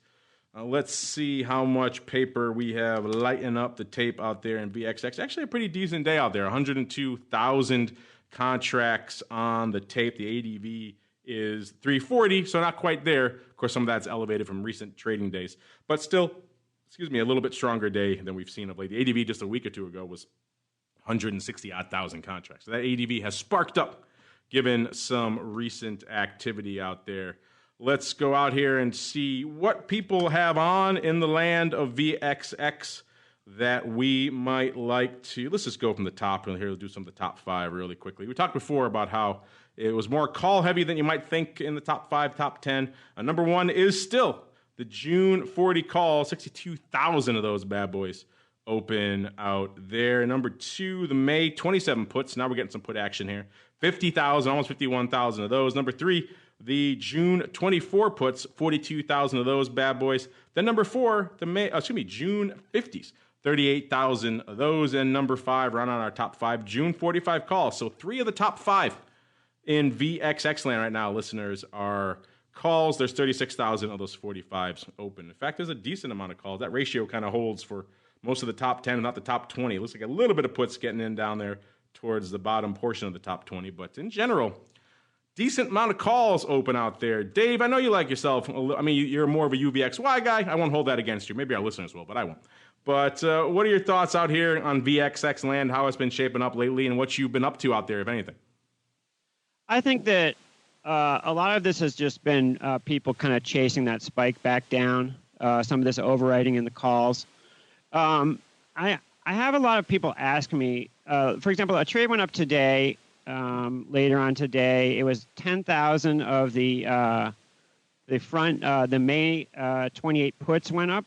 Let's see how much paper we have lighting up the tape out there in VXX. Actually, a pretty decent day out there. 102,000 contracts on the tape. The ADV is 340, so not quite there. Of course, some of that's elevated from recent trading days, but still, a little bit stronger day than we've seen of late. The ADV just a week or two ago was 160,000 contracts. So that ADV has sparked up given some recent activity out there. Let's go out here and see what people have on in the land of VXX. that we might like to, let's just go from the top and here we'll do some of the top 5 really quickly. We talked before about how it was more call heavy than you might think in the top 5, top 10. Number 1 is still the June 40 call, 62,000 of those bad boys open out there. Number 2, the May 27 puts. Now we're getting some put action here. 50,000, almost 51,000 of those. Number 3, the June 24 puts, 42,000 of those bad boys. Then number 4, the June 50s, 38,000 of those. And number 5, right on our top 5, June 45 calls. So 3 of the top 5 in VXX land right now, listeners, are calls. There's 36,000 of those 45s open. In fact, there's a decent amount of calls. That ratio kind of holds for most of the top 10, not the top 20. It looks like a little bit of puts getting in down there towards the bottom portion of the top 20. But in general, decent amount of calls open out there. Dave, I know you like yourself. I mean, you're more of a UVXY guy. I won't hold that against you. Maybe our listeners will, but I won't. But what are your thoughts out here on VXX land, how it's been shaping up lately, and what you've been up to out there, if anything? I think that a lot of this has just been people kind of chasing that spike back down, some of this overwriting in the calls. I have a lot of people ask me, for example, a trade went up today, later on today. It was 10,000 of the May 28 puts went up,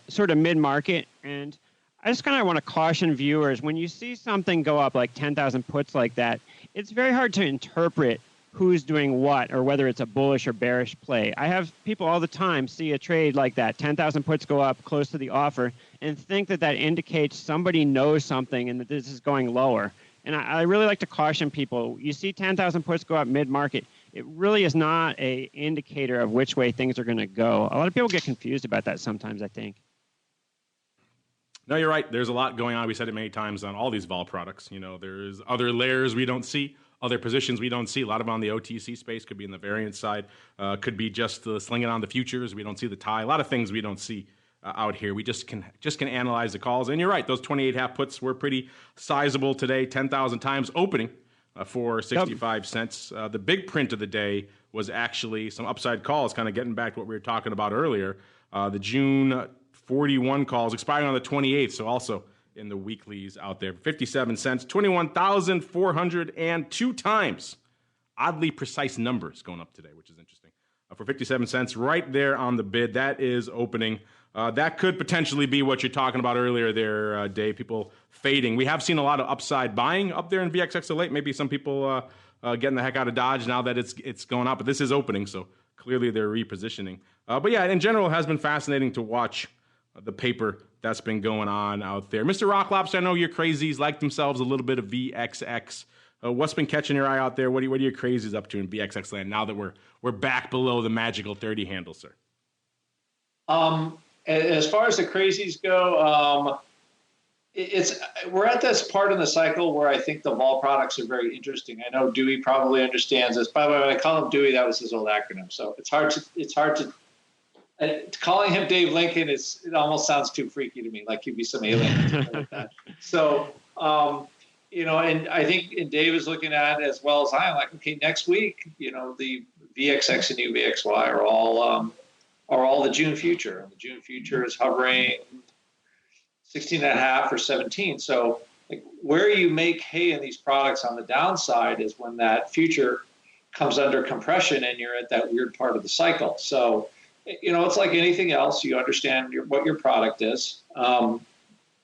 sort of mid-market. And I just kind of want to caution viewers, when you see something go up like 10,000 puts like that, it's very hard to interpret who's doing what or whether it's a bullish or bearish play. I have people all the time see a trade like that, 10,000 puts go up close to the offer, and think that that indicates somebody knows something and that this is going lower. And I really like to caution people, you see 10,000 puts go up mid-market, it really is not an indicator of which way things are going to go. A lot of people get confused about that sometimes, I think. No, you're right. There's a lot going on. We said it many times on all these vol products. You know, there's other layers we don't see, other positions we don't see. A lot of them on the OTC space, could be in the variance side, could be just slinging on the futures. We don't see the tie. A lot of things we don't see out here. We just can analyze the calls. And you're right. Those 28 half puts were pretty sizable today. 10,000 times opening for 65 cents. The big print of the day was actually some upside calls, kind of getting back to what we were talking about earlier. The June 41 calls expiring on the 28th. So also in the weeklies out there, 57 cents, 21,402 times. Oddly precise numbers going up today, which is interesting. For 57 cents, right there on the bid, that is opening. That could potentially be what you're talking about earlier there, Dave, people fading. We have seen a lot of upside buying up there in VXX of late. Maybe some people getting the heck out of Dodge now that it's going up, but this is opening, so clearly they're repositioning. But yeah, in general, it has been fascinating to watch the paper that's been going on out there. Mr. Rock Lobster, I know your crazies like themselves a little bit of VXX. What's been catching your eye out there? What are your crazies up to in VXX land now that we're back below the magical 30 handle, sir? As far as the crazies go, we're at this part in the cycle where I think the vol products are very interesting. I know Dewey probably understands this. By the way, when I call him Dewey, that was his old acronym. So it's hard to calling him Dave Lincoln it almost sounds too freaky to me, like he'd be some alien or something like that. So, and I think Dave is looking at it as well as I am. Like, okay, next week, the VXX and UVXY are all the June future. And the June future is hovering 16.5 or 17. So, like, where you make hay in these products on the downside is when that future comes under compression and you're at that weird part of the cycle. So, it's like anything else. You understand what your product is. And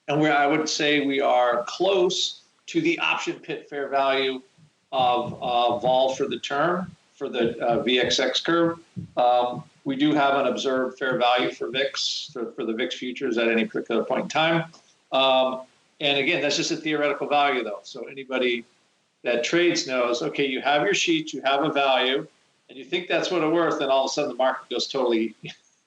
I would say we are close to the option pit fair value of vol for the term, for the VXX curve. We do have an observed fair value for VIX, for the VIX futures at any particular point in time. And again, that's just a theoretical value, though. So anybody that trades knows, okay, you have your sheets, you have a value, and you think that's what it's worth, and all of a sudden the market goes totally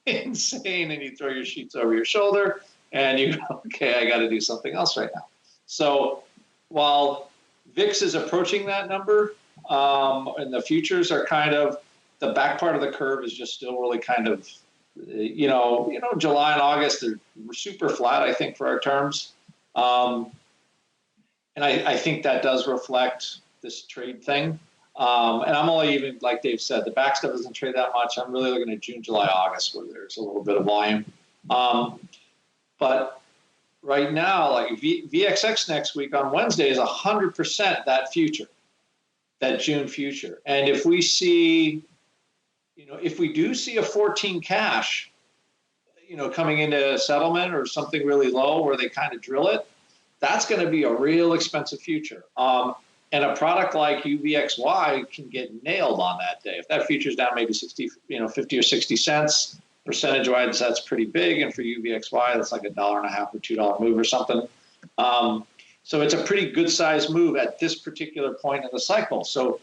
insane, and you throw your sheets over your shoulder, and you go, okay, I got to do something else right now. So while VIX is approaching that number, and the futures are kind of, the back part of the curve is just still really kind of, July and August are super flat, I think, for our terms. And I think that does reflect this trade thing. And I'm only even, like Dave said, the back stuff doesn't trade that much. I'm really looking at June, July, August, where there's a little bit of volume. But right now, like VXX next week on Wednesday is 100% that future, that June future. And if we see, if we do see a 14 cash, coming into settlement or something really low where they kind of drill it, that's going to be a real expensive future. And a product like UVXY can get nailed on that day. If that future's down maybe 50 or 60 cents, percentage-wise, that's pretty big. And for UVXY, that's like $1.50 or $2 move or something. So it's a pretty good-sized move at this particular point in the cycle. So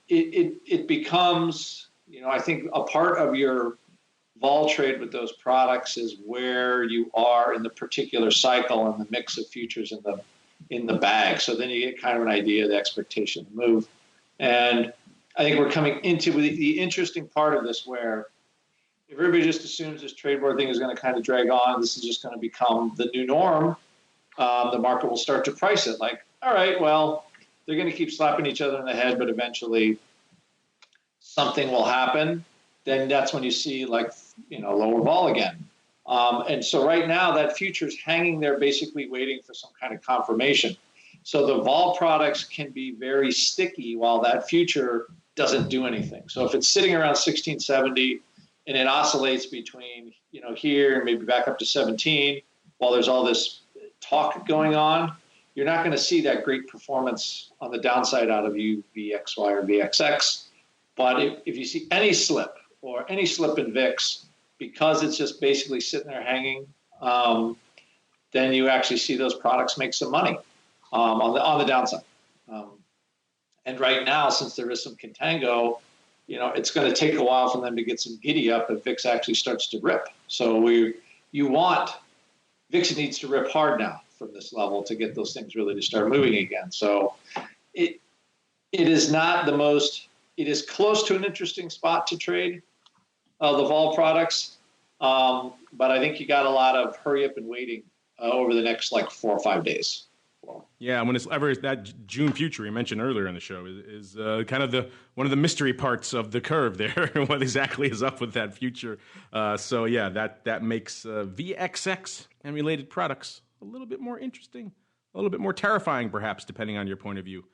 it becomes, I think a part of your vol trade with those products is where you are in the particular cycle and the mix of futures in the bag. So then you get kind of an idea of the expectation to move. And I think we're coming into the interesting part of this where if everybody just assumes this trade war thing is going to kind of drag on, this is just going to become the new norm, the market will start to price it like, all right, well, they're going to keep slapping each other in the head, but eventually something will happen. Then that's when you see lower vol again. And so right now that future's hanging there basically waiting for some kind of confirmation. So the vol products can be very sticky while that future doesn't do anything. So if it's sitting around 1670 and it oscillates between, here and maybe back up to 17, while there's all this talk going on, you're not going to see that great performance on the downside out of UVXY or VXX. But if you see any slip in VIX, because it's just basically sitting there hanging, then you actually see those products make some money on the downside. And right now, since there is some contango, it's going to take a while for them to get some giddy up if VIX actually starts to rip. So VIX needs to rip hard now from this level to get those things really to start moving again. So it is not the most, it is close to an interesting spot to trade the vol products. But I think you got a lot of hurry up and waiting over the next 4 or 5 days. Yeah, when it's ever that June future you mentioned earlier in the show is kind of one of the mystery parts of the curve there. What exactly is up with that future? So yeah, that makes VXX and related products a little bit more interesting, a little bit more terrifying, perhaps, depending on your point of view.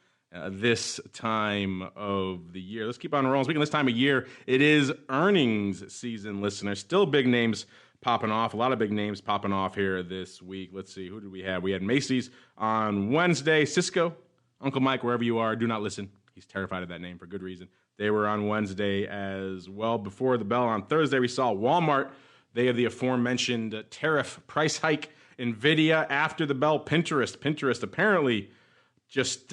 This time of the year. Let's keep on rolling. Speaking of this time of year, it is earnings season, listeners. Still big names popping off. A lot of big names popping off here this week. Let's see. Who did we have? We had Macy's on Wednesday. Cisco, Uncle Mike, wherever you are, do not listen. He's terrified of that name for good reason. They were on Wednesday as well. Before the bell on Thursday, we saw Walmart. They have the aforementioned tariff price hike. NVIDIA after the bell. Pinterest apparently just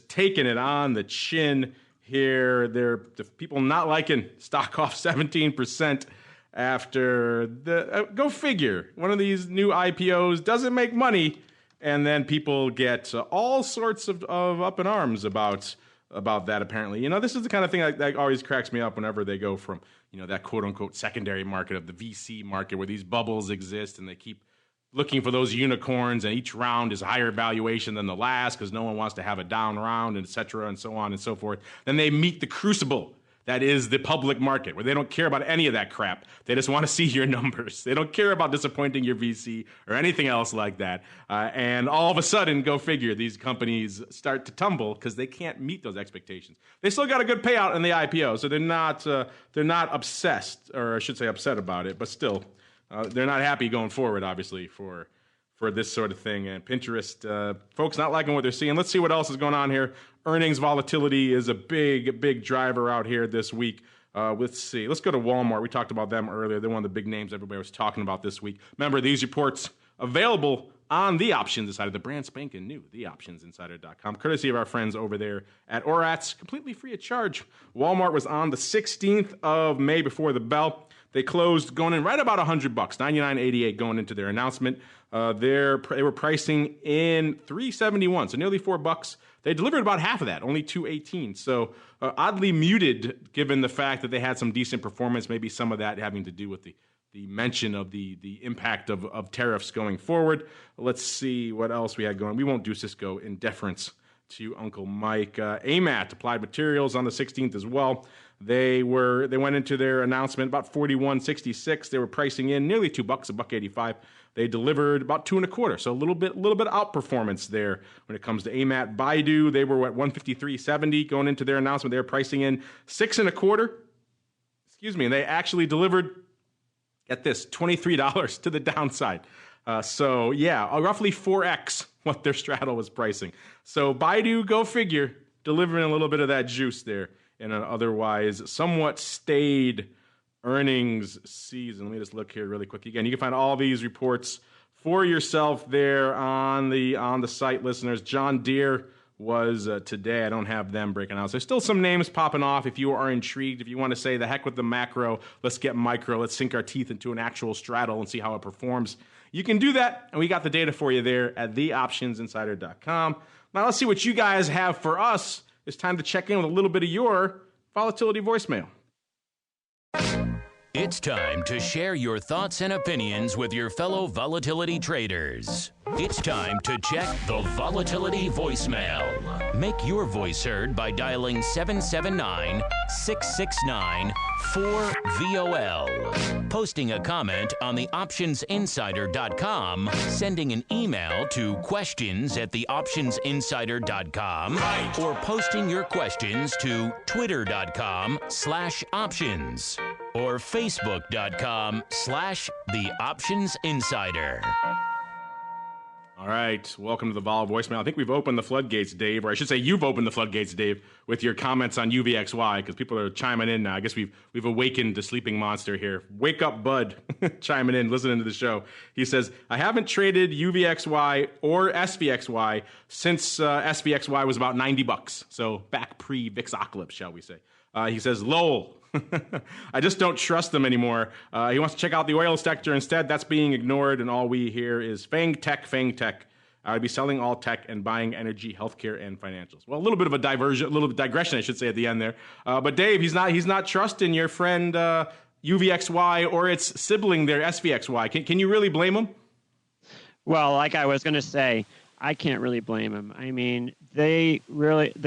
taking it on the chin here. The people not liking stock off 17% after go figure. One of these new IPOs doesn't make money, and then people get all sorts of up in arms about that. Apparently, this is the kind of thing that always cracks me up whenever they go from that quote unquote secondary market of the VC market where these bubbles exist and they keep looking for those unicorns, and each round is a higher valuation than the last because no one wants to have a down round, and et cetera, and so on and so forth. Then they meet the crucible that is the public market, where they don't care about any of that crap. They just want to see your numbers. They don't care about disappointing your VC or anything else like that. And all of a sudden, go figure, these companies start to tumble because they can't meet those expectations. They still got a good payout in the IPO, so they're not obsessed, or I should say upset about it, but still. They're not happy going forward, obviously, for this sort of thing. And Pinterest, folks not liking what they're seeing. Let's see what else is going on here. Earnings volatility is a big driver out here this week. Let's see. Let's go to Walmart. We talked about them earlier. They're one of the big names everybody was talking about this week. Remember, these reports available on The Options Insider, the brand spanking new, theoptionsinsider.com, courtesy of our friends over there at Orats, completely free of charge. Walmart was on the 16th of May before the bell. They closed going in right about $100, $99.88 going into their announcement. They were pricing in $3.71, so nearly $4. They delivered about half of that, only $2.18. So oddly muted, given the fact that they had some decent performance. Maybe some of that having to do with the mention of the impact of tariffs going forward. Let's see what else we had going. We won't do Cisco in deference to Uncle Mike. AMAT, Applied Materials, on the 16th as well. They went into their announcement about 41.66. They were pricing in nearly $2, $1.85. They delivered about 2.25, so a little bit outperformance there when it comes to AMAT. Baidu, they were at 153.70 going into their announcement. They were pricing in 6.25. And they actually delivered, get this, $23 to the downside. So yeah, roughly 4x what their straddle was pricing. So Baidu, go figure, delivering a little bit of that juice there in an otherwise somewhat staid earnings season. Let me just look here really quick. Again, you can find all these reports for yourself there on the site, listeners. John Deere was today. I don't have them breaking out. So there's still some names popping off if you are intrigued. If you want to say the heck with the macro, let's get micro, let's sink our teeth into an actual straddle and see how it performs. You can do that, and we got the data for you there at theoptionsinsider.com. Now let's see what you guys have for us. It's time to check in with a little bit of your volatility voicemail. It's time to share your thoughts and opinions with your fellow volatility traders. It's time to check the volatility voicemail. Make your voice heard by dialing 779-669-4VOL. Posting a comment on the optionsinsider.com, sending an email to questions@theoptionsinsider.com, or posting your questions to twitter.com/options or facebook.com/theoptionsinsider. All right, welcome to the Vol voicemail. I think we've opened the floodgates, Dave, or I should say you've opened the floodgates, Dave, with your comments on UVXY, because people are chiming in now. I guess we've awakened the sleeping monster here. Wake up, bud, chiming in, listening to the show. He says, I haven't traded UVXY or SVXY since SVXY was about $90, so back pre-VIX Ocalypse, shall we say. He says, lol. I just don't trust them anymore. He wants to check out the oil sector instead. That's being ignored, and all we hear is FANG tech. I'd be selling all tech and buying energy, healthcare, and financials. Well, a little bit of a digression, I should say, at the end there. But Dave, he's not trusting your friend UVXY or its sibling there, SVXY. Can you really blame him? Well, like I was going to say, I can't really blame him. I mean, the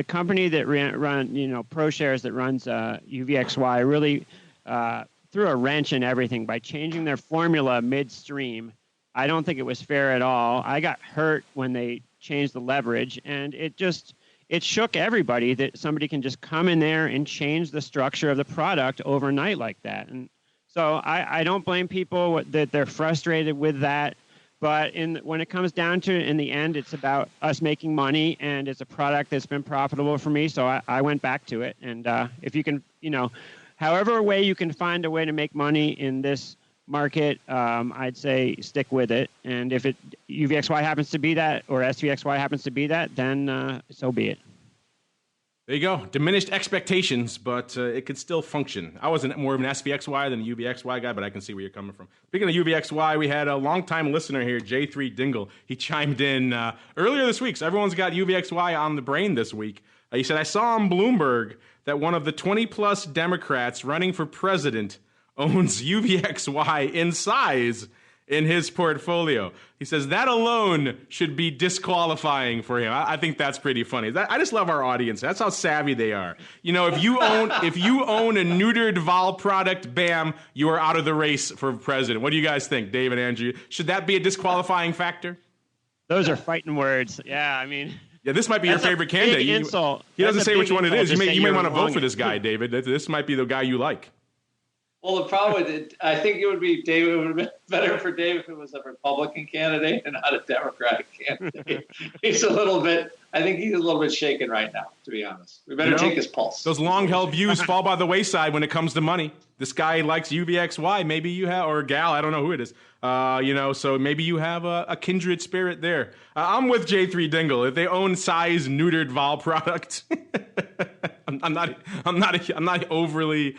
company that run ProShares that runs UVXY really threw a wrench in everything by changing their formula midstream. I don't think it was fair at all. I got hurt when they changed the leverage, and it shook everybody that somebody can just come in there and change the structure of the product overnight like that. And so I don't blame people that they're frustrated with that. But when it comes down to it, in the end, it's about us making money, and it's a product that's been profitable for me. So I went back to it. And if you can, however way you can find a way to make money in this market, I'd say stick with it. And if UVXY happens to be that, or SVXY happens to be that, then so be it. There you go. Diminished expectations, but it could still function. I wasn't more of an SVXY than a UVXY guy, but I can see where you're coming from. Speaking of UVXY, we had a longtime listener here, J3 Dingle. He chimed in earlier this week, so everyone's got UVXY on the brain this week. He said, I saw on Bloomberg that one of the 20-plus Democrats running for president owns UVXY in size in his portfolio. He says that alone should be disqualifying for him. I think that's pretty funny. I just love our audience. That's how savvy they are. If you own a neutered vol product, bam, you are out of the race for president. What do you guys think, Dave and Andrew? Should that be a disqualifying factor? Those are fighting words. Yeah, I mean. Yeah, this might be your favorite candidate. Insult. He doesn't say which one it is. You may want to vote for this guy, David. This might be the guy you like. Well, the problem with it, I think it would be Dave. It would have been better for Dave if it was a Republican candidate and not a Democratic candidate. He's a little bit shaken right now, to be honest. We better take his pulse. Those long-held views fall by the wayside when it comes to money. This guy likes UVXY. Maybe you have, or a gal, I don't know who it is. So maybe you have a kindred spirit there. I'm with J3 Dingle. If they own size neutered vol product, I'm not overly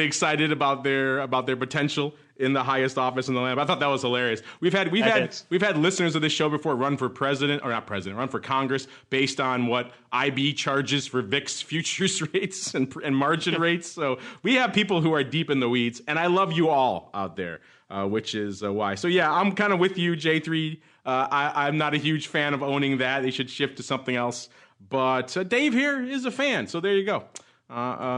excited about their potential in the highest office in the land. I thought that was hilarious. We've had listeners of this show before run for run for Congress based on what IB charges for VIX futures rates and margin rates. So we have people who are deep in the weeds, and I love you all out there, which is why. So yeah, I'm kind of with you, J3 I'm not a huge fan of owning that. They should shift to something else. But Dave here is a fan, so there you go.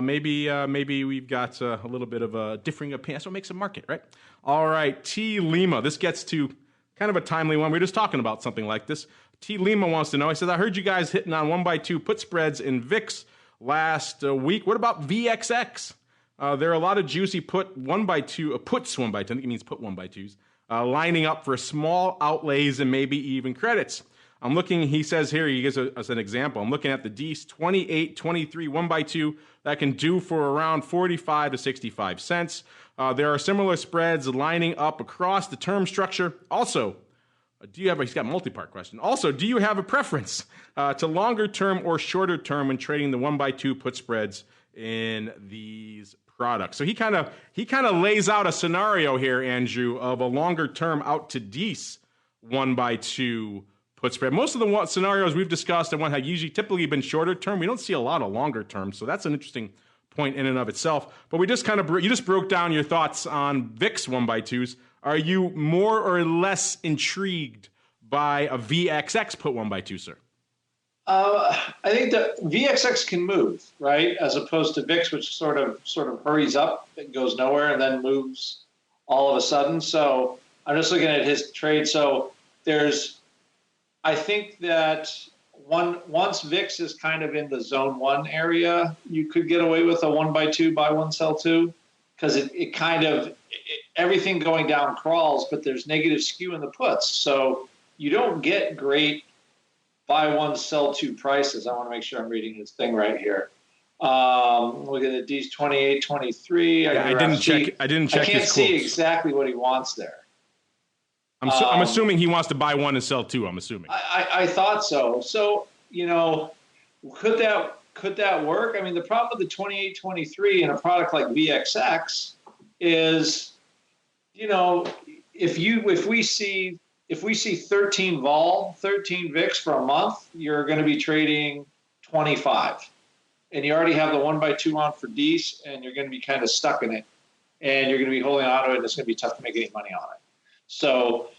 Maybe we've got a little bit of a differing opinion. That's what makes a market, right? All right, T Lima. This gets to kind of a timely one. We were just talking about something like this. T Lima wants to know. He says, I heard you guys hitting on 1x2 put spreads in VIX last week. What about VXX? There are a lot of juicy puts 1x2. I think it means put 1x2s, lining up for small outlays and maybe even credits. I'm looking, he says here, he gives us an example. I'm looking at the Deere 2823 1x2 that can do for around 45 to 65 cents. There are similar spreads lining up across the term structure. Also, he's got a multi-part question. Also, do you have a preference to longer term or shorter term when trading the 1x2 put spreads in these products? So he kind of lays out a scenario here, Andrew, of a longer term out to Deere 1x2 put spread. Most of the scenarios we've discussed and have usually typically been shorter term. We don't see a lot of longer term, so that's an interesting point in and of itself. But we just you just broke down your thoughts on VIX 1x2s. Are you more or less intrigued by a VXX put 1x2, sir? I think the VXX can move, right, as opposed to VIX, which sort of hurries up and goes nowhere and then moves all of a sudden. So I'm just looking at his trade. So I think that once VIX is kind of in the zone 1 area, you could get away with a 1x2 buy 1 sell 2, because everything going down crawls, but there's negative skew in the puts. So you don't get great buy 1 sell 2 prices. I want to make sure I'm reading his thing right here. Look at the D's 2823. I didn't check. I can't see exactly what he wants there. I'm assuming he wants to buy 1 and sell 2. I'm assuming. I thought so. So, could that work? I mean, the problem with the 2823 in a product like VXX is, if we see 13 vol, 13 VIX for a month, you're going to be trading 25, and you already have the 1x2 on for Dees, and you're going to be kind of stuck in it, and you're going to be holding on to it, and it's going to be tough to make any money on it. So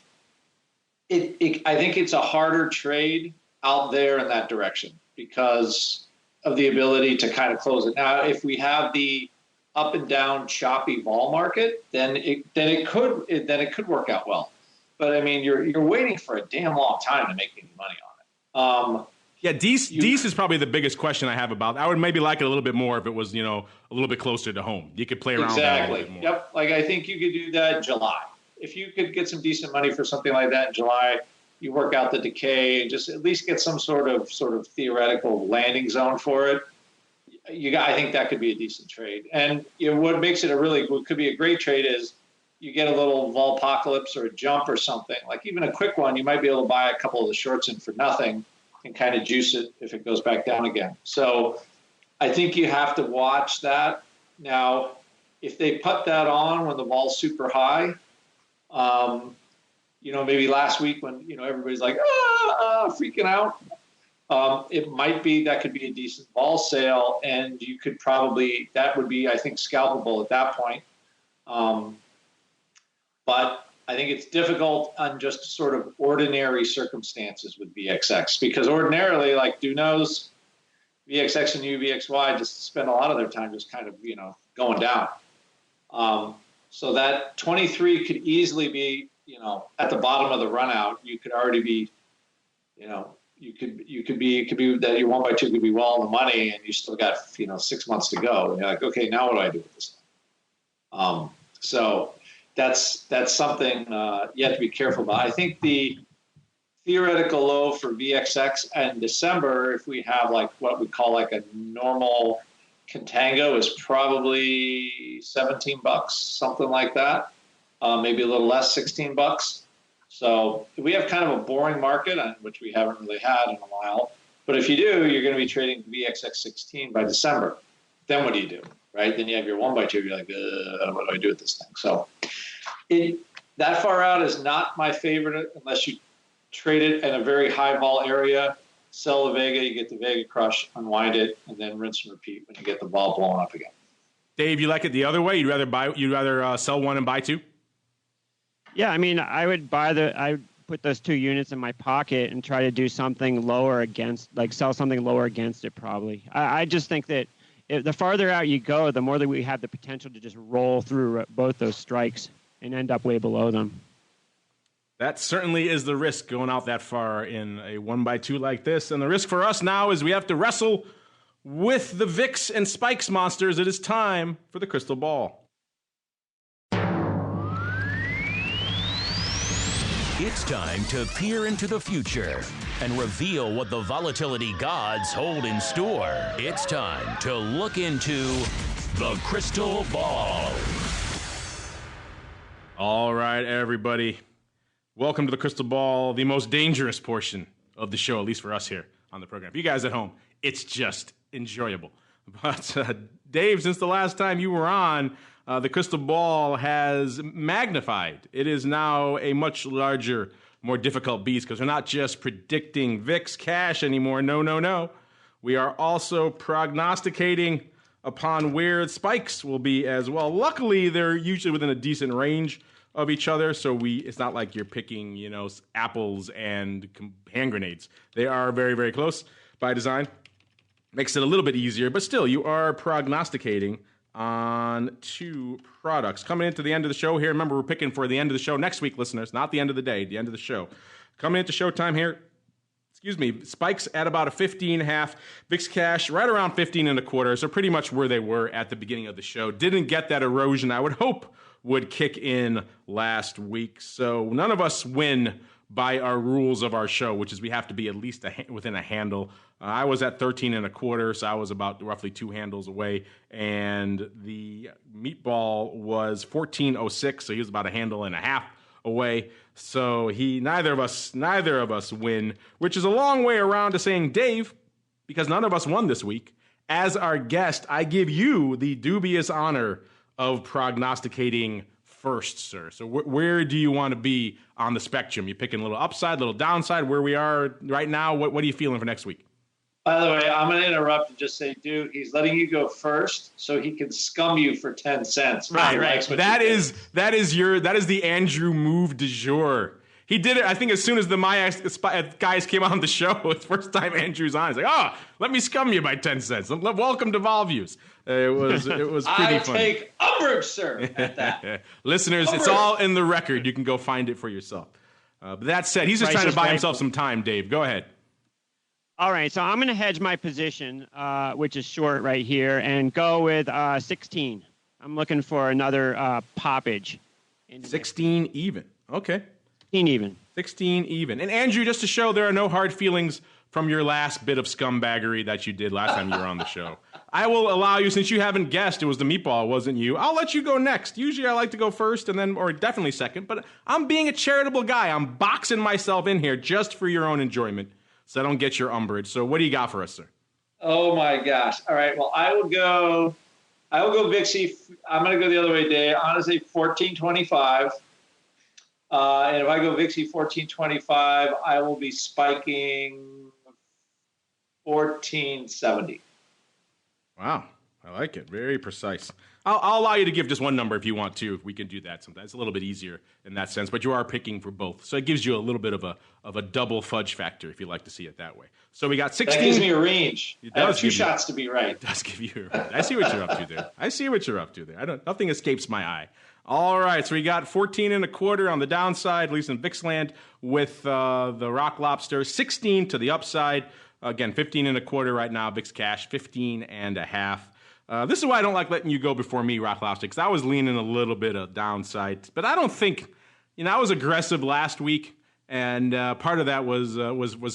I think it's a harder trade out there in that direction because of the ability to kind of close it. Now, if we have the up and down choppy vol market, then it could work out well. But I mean, you're waiting for a damn long time to make any money on it. Yeah, Dees is probably the biggest question I have about. I would maybe like it a little bit more if it was, a little bit closer to home. You could play around with that a little bit more. Yep. Like I think you could do that in July. If you could get some decent money for something like that in July, you work out the decay and just at least get some sort of theoretical landing zone for it. I think that could be a decent trade. And what makes it what could be a great trade is you get a little vol-apocalypse or a jump or something. Like even a quick one, you might be able to buy a couple of the shorts in for nothing and kind of juice it if it goes back down again. So I think you have to watch that. Now, if they put that on when the vol's super high, maybe last week when, everybody's like, freaking out. It might be, that could be a decent vol sale, and you could that would be, I think, scalpable at that point. But I think it's difficult on just sort of ordinary circumstances with VXX, because ordinarily, like knows, VXX and UVXY just spend a lot of their time just kind of, going down. So that 23 could easily be, at the bottom of the run out. You could already be, it could be that your 1x2 could be well in the money and you still got, 6 months to go. And you're like, okay, now what do I do with this thing? So that's something you have to be careful about. I think the theoretical low for VXX in December, if we have like what we call like a normal contango, is probably $17, something like that. Maybe a little less, $16. So we have kind of a boring market, which we haven't really had in a while. But if you do, you're going to be trading VXX 16 by December. Then what do you do, right? Then you have your 1x2. You're like, what do I do with this thing? So that far out is not my favorite unless you trade it in a very high vol area. Sell the Vega, you get the Vega crush, unwind it, and then rinse and repeat when you get the vol blown up again. Dave, you like it the other way? You'd rather sell 1 and buy 2? Yeah, I mean, I would put those 2 units in my pocket and try to do something lower against, like sell something lower against it probably. I just think that the farther out you go, the more that we have the potential to just roll through both those strikes and end up way below them. That certainly is the risk going out that far in a 1x2 like this. And the risk for us now is we have to wrestle with the VIX and spikes monsters. It is time for the crystal ball. It's time to peer into the future and reveal what the volatility gods hold in store. It's time to look into the crystal ball. All right, everybody. Welcome to the crystal ball, the most dangerous portion of the show, at least for us here on the program. For you guys at home, it's just enjoyable. But Dave, since the last time you were on, the crystal ball has magnified. It is now a much larger, more difficult beast because we're not just predicting VIX Cash anymore. No. We are also prognosticating upon where spikes will be as well. Luckily, they're usually within a decent range of each other, so it's not like you're picking, apples and hand grenades. They are very, very close by design. Makes it a little bit easier, but still, you are prognosticating on 2 products. Coming into the end of the show here, remember we're picking for the end of the show next week, listeners, not the end of the day, the end of the show. Coming into showtime here, spikes at about a 15.5, VIX Cash right around 15.25, so pretty much where they were at the beginning of the show. Didn't get that erosion I would hope would kick in last week, so none of us win by our rules of our show, which is we have to be at least within a handle. I was at 13.25, so I was about roughly 2 handles away, and the meatball was 14.06, so he was about a handle and a half away. So neither of us win, which is a long way around to saying, Dave, because none of us won this week, as our guest, I give you the dubious honor of prognosticating first, sir. So where do you want to be on the spectrum? You picking a little upside, a little downside, where we are right now? What are you feeling for next week? By the way, I'm going to interrupt and just say, dude, he's letting you go first so he can scum you for 10 cents. Right. That is the Andrew move du jour. He did it, I think, as soon as the guys came on the show. It's the first time Andrew's on. He's like, let me scum you by 10 cents. Welcome to Vol Views. It was pretty funny. I take umbrage, sir, at that. Listeners, it's all in the record. You can go find it for yourself. But that said, he's just trying to buy himself some time, Dave. Go ahead. All right, so I'm going to hedge my position, which is short right here, and go with 16. I'm looking for another poppage. 16 even. Okay. 16 even. 16 even. And Andrew, just to show there are no hard feelings from your last bit of scumbaggery that you did last time you were on the show. I will allow you, since you haven't guessed it was the meatball, it wasn't you, I'll let you go next. Usually I like to go first or definitely second, but I'm being a charitable guy. I'm boxing myself in here just for your own enjoyment, so I don't get your umbrage. So what do you got for us, sir? Oh my gosh. All right. Well, I will go VIXY. I'm going to go the other way, Dave. I'm going to say 14.25. And if I go VIXY 14.25, I will be spiking 14.70. Wow. I like it. Very precise. I'll allow you to give just one number if you want to, if we can do that sometimes. It's a little bit easier in that sense, but you are picking for both. So it gives you a little bit of a double fudge factor, if you like to see it that way. So we got 16. That gives me a range. I have 2 shots to be right. It does give you a range. I see what you're up to there. Nothing escapes my eye. All right, so we got 14.25 on the downside, at least in VIX land, with the Rock Lobster. 16 to the upside. Again, 15.25 right now. VIX Cash 15.5. This is why I don't like letting you go before me, Rock Lobster, because I was leaning a little bit of downside. But I don't think, I was aggressive last week, and part of that was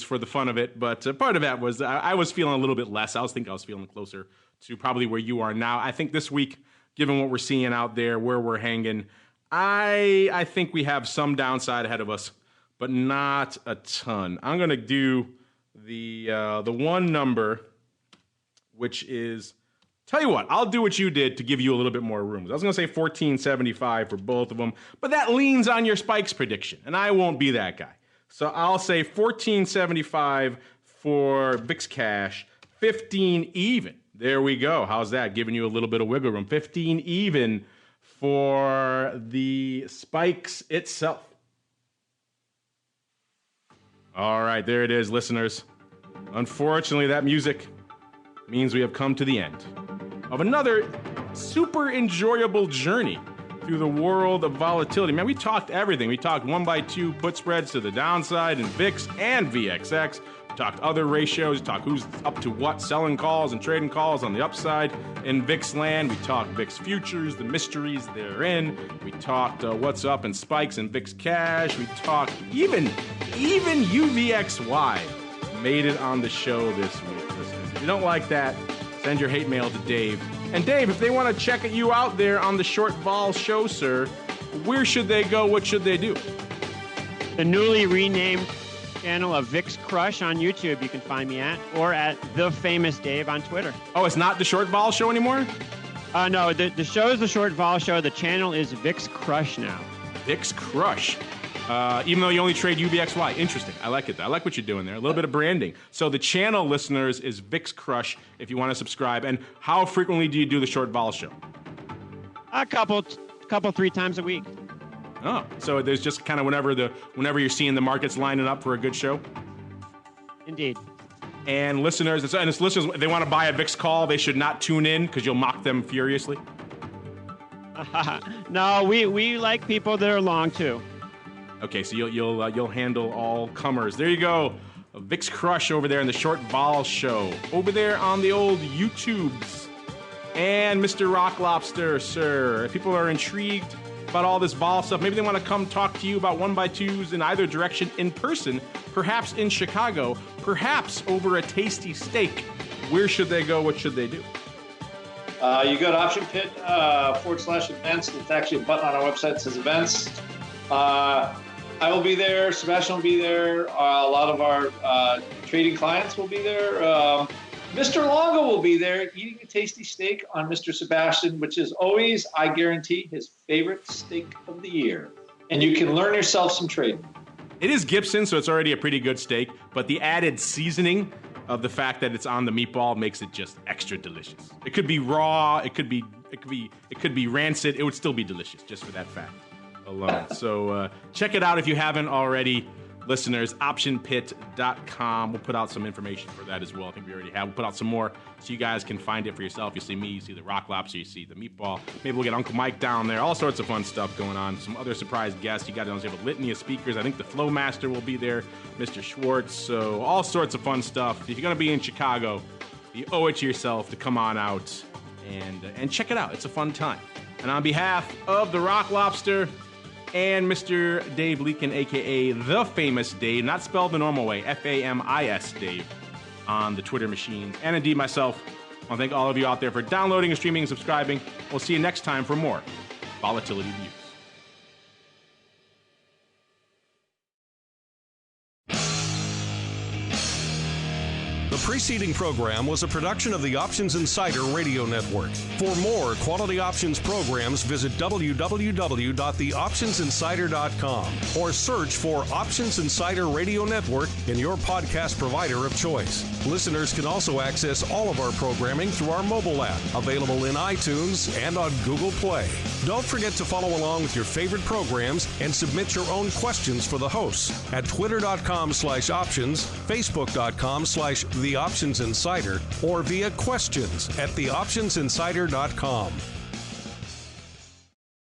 for the fun of it. But part of that was I was feeling a little bit less. I was feeling closer to probably where you are now. I think this week, given what we're seeing out there, where we're hanging, I think we have some downside ahead of us, but not a ton. I'm going to do the one number, which is, tell you what, I'll do what you did to give you a little bit more room. I was going to say 14.75 for both of them, but that leans on your spikes prediction, and I won't be that guy. So I'll say 14.75 for VIX Cash, 15 even. There we go. How's that? Giving you a little bit of wiggle room. 15 even for the spikes itself. All right, there it is, listeners. Unfortunately, that music means we have come to the end of another super enjoyable journey through the world of volatility. Man, we talked everything. We talked 1x2 put spreads to the downside in VIX and VXX. We talked other ratios. We talked who's up to what, selling calls and trading calls on the upside in VIX land. We talked VIX futures, the mysteries therein. We talked what's up in spikes and VIX Cash. We talked even UVXY made it on the show this week. Listeners, if you don't like that, send your hate mail to Dave. And Dave, if they want to check you out there on the Short Vol show, sir, where should they go? What should they do? The newly renamed channel of VIX Crush on YouTube you can find me at, or at The Famous Dave on Twitter. Oh, it's not the Short Vol show anymore? No, the show is the Short Vol show. The channel is VIX Crush now. VIX Crush. Even though you only trade UVXY. Interesting. I like it. I like what you're doing there. A little bit of branding. So the channel, listeners, is VIX Crush if you want to subscribe. And how frequently do you do the Short Vol show? A couple, 3 times a week. Oh, so there's just kind of whenever you're seeing the markets lining up for a good show? Indeed. And listeners, if they want to buy a VIX call, they should not tune in because you'll mock them furiously. No, we like people that are long too. Okay, so you'll handle all comers. There you go. A VIX Crush over there in the Short Vol show. Over there on the old YouTubes. And Mr. Rock Lobster, sir. If people are intrigued about all this vol stuff, maybe they want to come talk to you about 1x2s in either direction in person, perhaps in Chicago, perhaps over a tasty steak. Where should they go? What should they do? You go to Option Pit /events. It's actually a button on our website that says events. I will be there. Sebastian will be there. A lot of our trading clients will be there. Mr. Longo will be there eating a tasty steak on Mr. Sebastian, which is always, I guarantee, his favorite steak of the year. And you can learn yourself some trading. It is Gibson, so it's already a pretty good steak, but the added seasoning of the fact that it's on the meatball makes it just extra delicious. It could be raw, it could be rancid, it would still be delicious just for that fact alone. So check it out if you haven't already, listeners. Optionpit.com. We'll put out some information for that as well. I think we already have. We'll put out some more so you guys can find it for yourself. You see me, you see the Rock Lobster, you see the meatball. Maybe we'll get Uncle Mike down there. All sorts of fun stuff going on. Some other surprise guests. You got to have a litany of speakers. I think the Flow Master will be there, Mr. Schwartz. So all sorts of fun stuff. If you're going to be in Chicago, you owe it to yourself to come on out and check it out. It's a fun time. And on behalf of the Rock Lobster and Mr. Dave Leakin, a.k.a. The Famous Dave, not spelled the normal way, F-A-M-I-S Dave, on the Twitter machine, and indeed myself, I want to thank all of you out there for downloading and streaming and subscribing. We'll see you next time for more Volatility Views. The preceding program was a production of the Options Insider Radio Network. For more quality options programs, visit www.theoptionsinsider.com or search for Options Insider Radio Network in your podcast provider of choice. Listeners can also access all of our programming through our mobile app, available in iTunes and on Google Play. Don't forget to follow along with your favorite programs and submit your own questions for the hosts at twitter.com/options, facebook.com/The Options Insider, or via questions at theoptionsinsider.com.